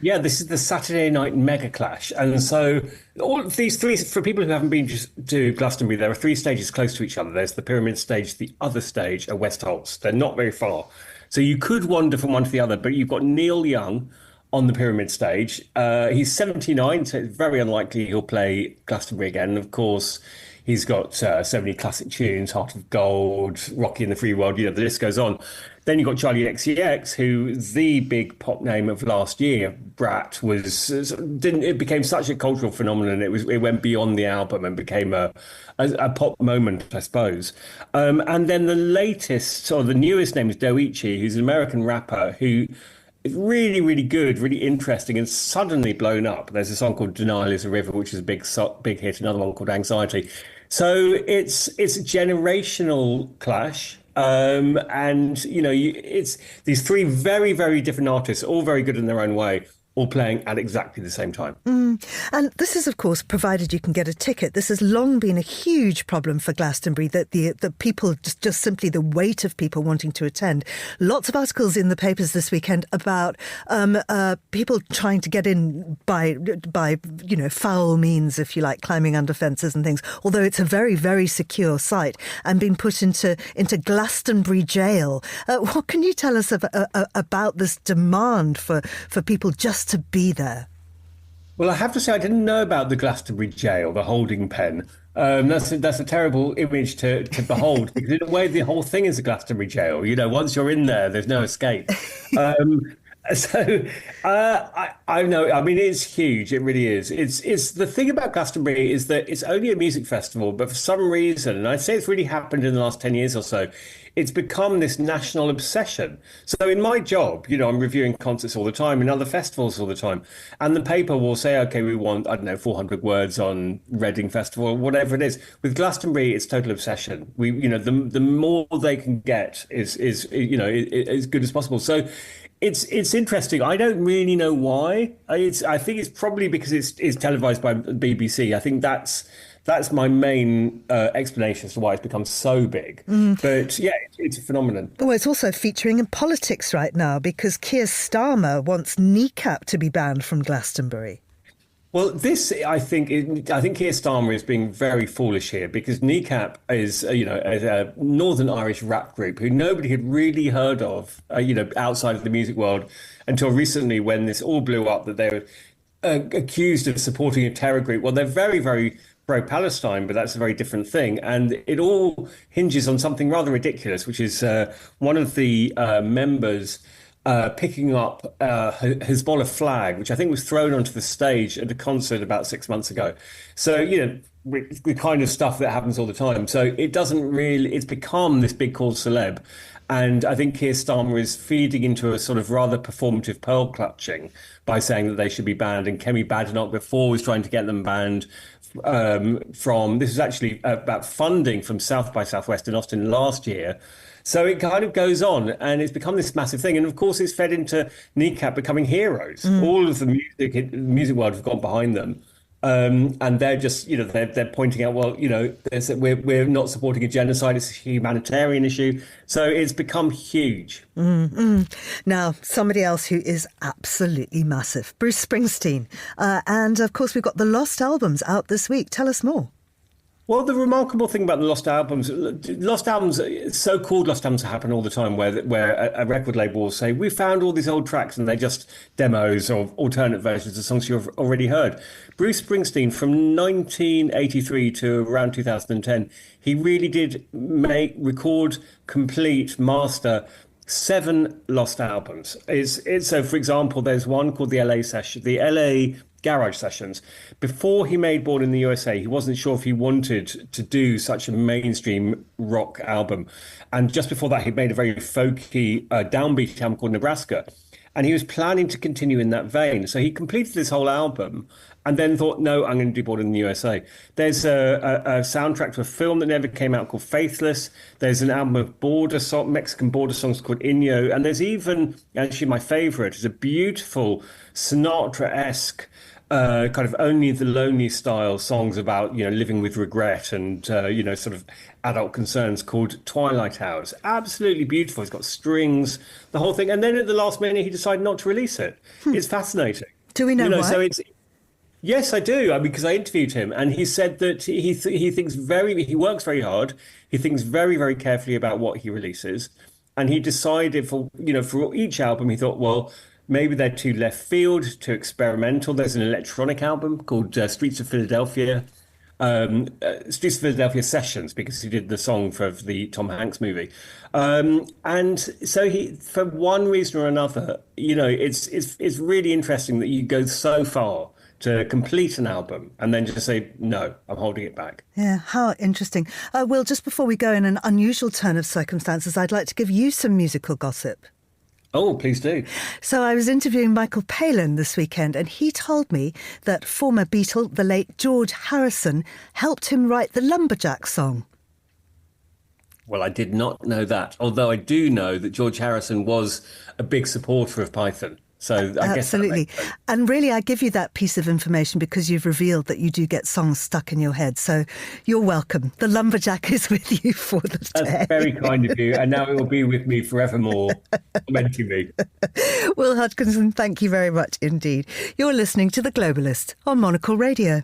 Yeah, this is the Saturday night mega clash. And so all of these three, for people who haven't been to Glastonbury, there are three stages close to each other. There's the Pyramid stage, the other stage are West Holts. They're not very far. So you could wander from one to the other, but you've got Neil Young on the Pyramid stage. He's 79, so it's very unlikely he'll play Glastonbury again. And of course, he's got so many classic tunes, Heart of Gold, Rocky in the Free World, the list goes on. Then you've got Charlie XCX, who the big pop name of last year, Brat, it became such a cultural phenomenon. It went beyond the album and became a pop moment, I suppose. And then the latest, or the newest name is Doichi, who's an American rapper who is really, really good, really interesting, and suddenly blown up. There's a song called Denial is a River, which is a big hit, another one called Anxiety. So it's a generational clash. And, it's these three very, very different artists, all very good in their own way, all playing at exactly the same time. And this is, of course, provided you can get a ticket. This has long been a huge problem for Glastonbury, that the people, just simply the weight of people wanting to attend. Lots of articles in the papers this weekend about people trying to get in by foul means, if you like, climbing under fences and things, although it's a very, very secure site, and being put into Glastonbury jail. What can you tell us about this demand for people just to be there? Well, I have to say, I didn't know about the Glastonbury jail, the holding pen. That's a terrible image to behold, because in a way, the whole thing is a Glastonbury jail. Once you're in there, there's no escape. I know. I mean, it's huge. It really is. It's the thing about Glastonbury is that it's only a music festival, but for some reason, and I'd say it's really happened in the last 10 years or so, it's become this national obsession. So in my job, I'm reviewing concerts all the time and other festivals all the time. And the paper will say, okay, we want, 400 words on Reading Festival or whatever it is. With Glastonbury, it's total obsession. The more they can get is as good as possible. So it's interesting. I don't really know why. I think it's probably because it's televised by BBC. I think that's That's my main explanation as to why it's become so big. But yeah, it's a phenomenon. Well, it's also featuring in politics right now because Keir Starmer wants kneecap to be banned from Glastonbury. Well, I think Keir Starmer is being very foolish here because Kneecap is, a Northern Irish rap group who nobody had really heard of, outside of the music world until recently when this all blew up that they were accused of supporting a terror group. Well, they're very, very pro-Palestine, but that's a very different thing. And it all hinges on something rather ridiculous, which is one of the members picking up Hezbollah flag, which I think was thrown onto the stage at a concert about 6 months ago. So, the kind of stuff that happens all the time. So it's become this big called celeb. And I think Keir Starmer is feeding into a sort of rather performative pearl clutching by saying that they should be banned. And Kemi Badenoch before was trying to get them banned this is actually about funding from South by Southwest in Austin last year. So it kind of goes on and it's become this massive thing. And of course, it's fed into Kneecap becoming heroes. All of the music world have gone behind them. And they're just, they're pointing out, well, we're not supporting a genocide. It's a humanitarian issue. So it's become huge. Now, somebody else who is absolutely massive, Bruce Springsteen. And of course, we've got the Lost albums out this week. Tell us more. Well, the remarkable thing about the Lost albums, so-called Lost albums happen all the time where a record label will say, we found all these old tracks and they're just demos or alternate versions of songs you've already heard. Bruce Springsteen, from 1983 to around 2010, he really did record, complete, master 7 Lost albums. So, for example, there's one called the LA Garage Sessions. Before he made Born in the USA, he wasn't sure if he wanted to do such a mainstream rock album. And just before that, he made a very folky downbeat album called Nebraska. And he was planning to continue in that vein. So he completed this whole album and then thought, no, I'm going to do Born in the USA. There's a soundtrack to a film that never came out called Faithless. There's an album of Mexican border songs called Inyo. And there's even, actually my favorite, is a beautiful Sinatra-esque kind of Only the Lonely style songs about, living with regret and, sort of adult concerns called Twilight Hours. Absolutely beautiful. It's got strings, the whole thing. And then at the last minute, he decided not to release it. It's fascinating. Do we know why? So yes, I do, because I interviewed him and he said that he works very hard. He thinks very, very carefully about what he releases. And he decided for each album, he thought, well, maybe they're too left field, too experimental. There's an electronic album called Streets of Philadelphia Sessions, because he did the song for the Tom Hanks movie. And so he, for one reason or another, it's really interesting that you go so far to complete an album and then just say, no, I'm holding it back. Yeah, how interesting. Will, just before we go, in an unusual turn of circumstances, I'd like to give you some musical gossip. Oh, please do. So I was interviewing Michael Palin this weekend and he told me that former Beatle, the late George Harrison, helped him write the Lumberjack song. Well, I did not know that, although I do know that George Harrison was a big supporter of Python. So I guess absolutely. And really, I give you that piece of information because you've revealed that you do get songs stuck in your head. So you're welcome. The Lumberjack is with you for the day. That's very kind of you. And now it will be with me forevermore, tormenting me. Will Hodgkinson, thank you very much indeed. You're listening to The Globalist on Monocle Radio.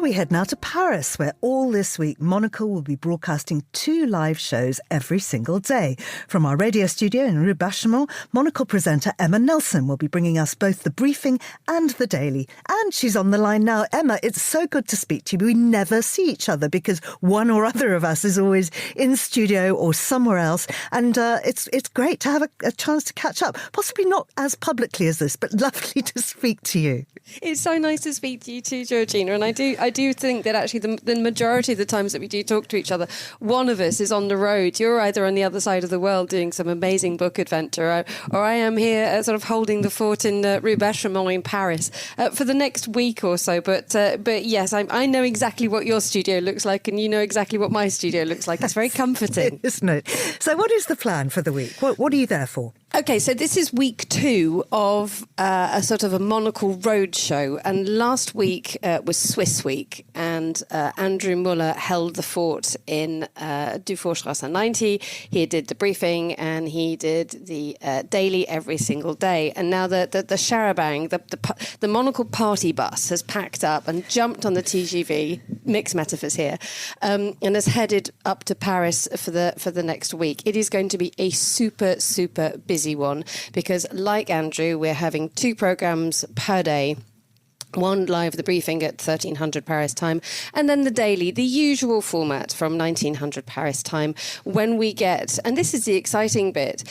We head now to Paris, where all this week Monocle will be broadcasting 2 live shows every single day. From our radio studio in Rue Bachemont, Monocle presenter Emma Nelson will be bringing us both the briefing and the daily. And she's on the line now. Emma, it's so good to speak to you. We never see each other because one or other of us is always in studio or somewhere else. And it's great to have a chance to catch up. Possibly not as publicly as this, but lovely to speak to you. It's so nice to speak to you too, Georgina. And I do do think that actually the majority of the times that we do talk to each other, one of us is on the road. You're either on the other side of the world doing some amazing book adventure, or I am here sort of holding the fort in Rue Bachermont in Paris for the next week or so. But yes, I know exactly what your studio looks like, and you know exactly what my studio looks like. It's very comforting. Isn't it? So what is the plan for the week? What are you there for? Okay, so this is week 2 of a sort of a Monocle road show, and last week was Swiss Week, and Andrew Muller held the fort in Dufourstrasse 90. He did the briefing and he did the daily every single day, and now the charabang, the Monocle party bus has packed up and jumped on the TGV, mixed metaphors here, and has headed up to Paris for the next week. It is going to be a super busy one, because like Andrew, we're having 2 programs per day. One live, the briefing at 1300 Paris time, and then the daily, the usual format from 1900 Paris time, when we get, and this is the exciting bit,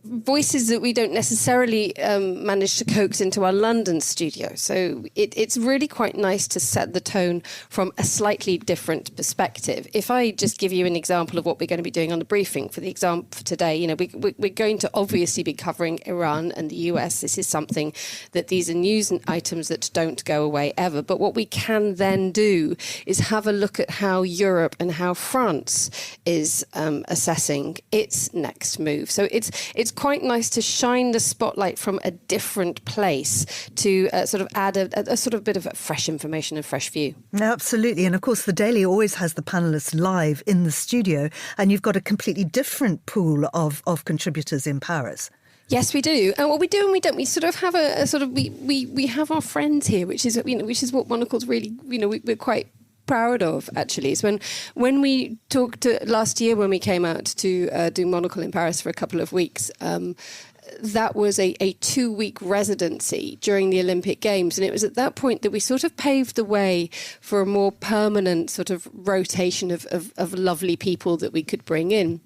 voices that we don't necessarily manage to coax into our London studio. So it's really quite nice to set the tone from a slightly different perspective. If I just give you an example of what we're going to be doing on the briefing, for the example for today, you know, we're going to obviously be covering Iran and the US. This is something that these are news items that don't go away ever. But what we can then do is have a look at how Europe and how France is assessing its next move. So it's quite nice to shine the spotlight from a different place to sort of add a sort of bit of fresh information and fresh view. Absolutely. And of course, the Daily always has the panellists live in the studio, and you've got a completely different pool of contributors in Paris. Yes, we do. And what we do and we don't, we sort of have a sort of, we have our friends here, which is, you know, which is what Monocle's really, you know, we're quite proud of, actually. So when we talked last year, when we came out to do Monocle in Paris for a couple of weeks, that was a 2-week residency during the Olympic Games. And it was at that point that we sort of paved the way for a more permanent sort of rotation of lovely people that we could bring in.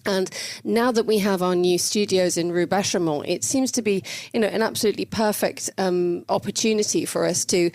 And now that we have our new studios in Rue Bachermont, it seems to be, you know, an absolutely perfect opportunity for us to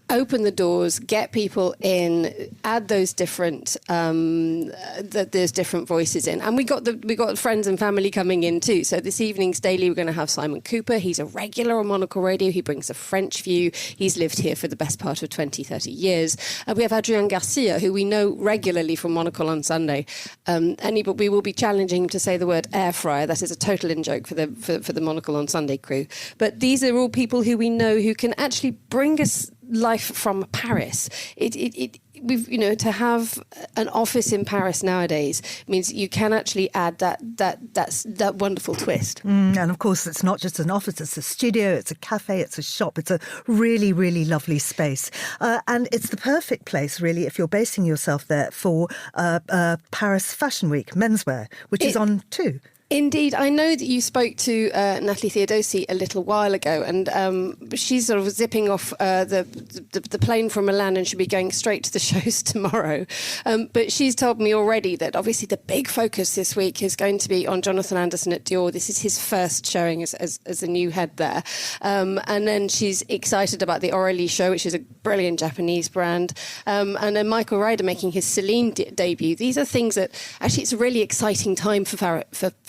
open the doors, get people in, add those different there's different voices in, and we got friends and family coming in too. So this evening's daily, we're going to have Simon Cooper. He's a regular on Monocle Radio. He brings a French view. He's lived here for the best part of 20-30 years. We have Adrien Garcia, who we know regularly from Monocle on Sunday, but we will be challenging him to say the word air fryer. That is a total in-joke for the Monocle on Sunday crew. But these are all people who we know who can actually bring us life from Paris. We've, you know, to have an office in Paris nowadays means you can actually add that wonderful twist. And of course, it's not just an office, it's a studio, it's a cafe, it's a shop. It's a really, really lovely space. And it's the perfect place, really, if you're basing yourself there for Paris Fashion Week, menswear, which is on too. Indeed. I know that you spoke to Natalie Theodosi a little while ago, and she's sort of zipping off the plane from Milan and should be going straight to the shows tomorrow. But she's told me already that obviously the big focus this week is going to be on Jonathan Anderson at Dior. This is his first showing as a new head there. And then she's excited about the Aurélie show, which is a brilliant Japanese brand. And then Michael Ryder making his Celine debut. These are things that actually it's a really exciting time for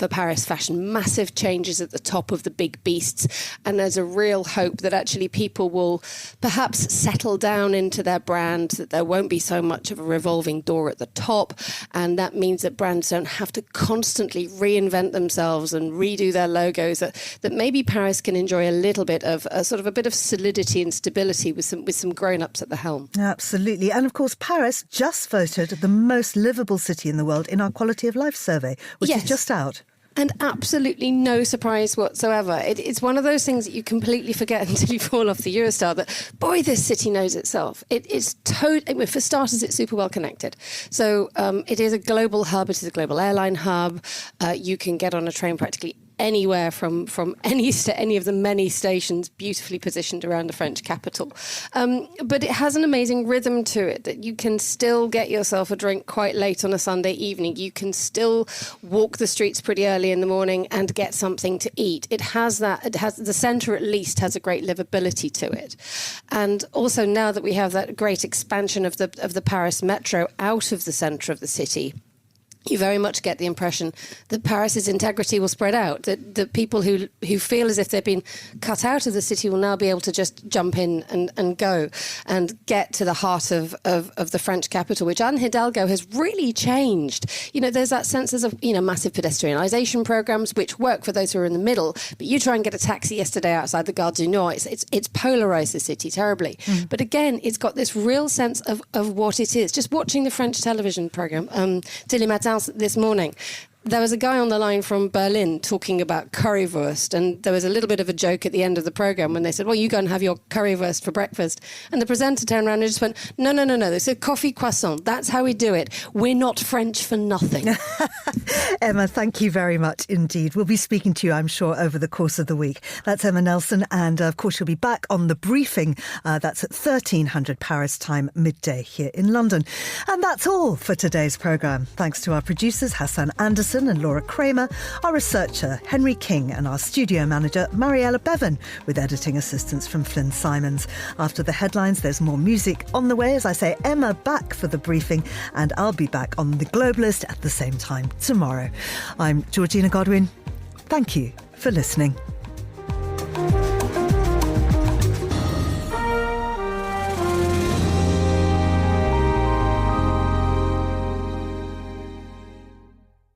Paris fashion. Massive changes at the top of the big beasts, and there's a real hope that actually people will perhaps settle down into their brand, that there won't be so much of a revolving door at the top, and that means that brands don't have to constantly reinvent themselves and redo their logos, that maybe Paris can enjoy a little bit of a bit of solidity and stability with some grown-ups at the helm. Absolutely. And of course, Paris just voted the most livable city in the world in our Quality of Life survey, which is just out. And absolutely no surprise whatsoever. It's one of those things that you completely forget until you fall off the Eurostar, that, boy, this city knows itself. It's totally, for starters, it's super well connected. So it is a global hub. It is a global airline hub. You can get on a train practically anywhere from any of the many stations beautifully positioned around the French capital. But it has an amazing rhythm to it, that you can still get yourself a drink quite late on a Sunday evening. You can still walk the streets pretty early in the morning and get something to eat. It has the centre at least has a great livability to it. And also now that we have that great expansion of the Paris metro out of the centre of the city, you very much get the impression that Paris's integrity will spread out, that the people who feel as if they've been cut out of the city will now be able to just jump in and go and get to the heart of the French capital, which Anne Hidalgo has really changed. You know, there's that sense of, you know, massive pedestrianisation programmes which work for those who are in the middle, but you try and get a taxi yesterday outside the Gare du Nord, it's polarised the city terribly. But again, it's got this real sense of what it is. Just watching the French television programme, Télématin, this morning, there was a guy on the line from Berlin talking about currywurst, and there was a little bit of a joke at the end of the programme when they said, well, you go and have your currywurst for breakfast. And the presenter turned around and just went, no, it's a coffee croissant. That's how we do it. We're not French for nothing. Emma, thank you very much indeed. We'll be speaking to you, I'm sure, over the course of the week. That's Emma Nelson, and of course you'll be back on The Briefing. That's at 1300 Paris time, midday here in London. And that's all for today's programme. Thanks to our producers, Hassan Anderson and Laura Kramer, our researcher, Henry King, and our studio manager, Mariella Bevan, with editing assistance from Flynn Simons. After the headlines, there's more music on the way. As I say, Emma back for The Briefing, and I'll be back on The Globalist at the same time tomorrow. I'm Georgina Godwin. Thank you for listening.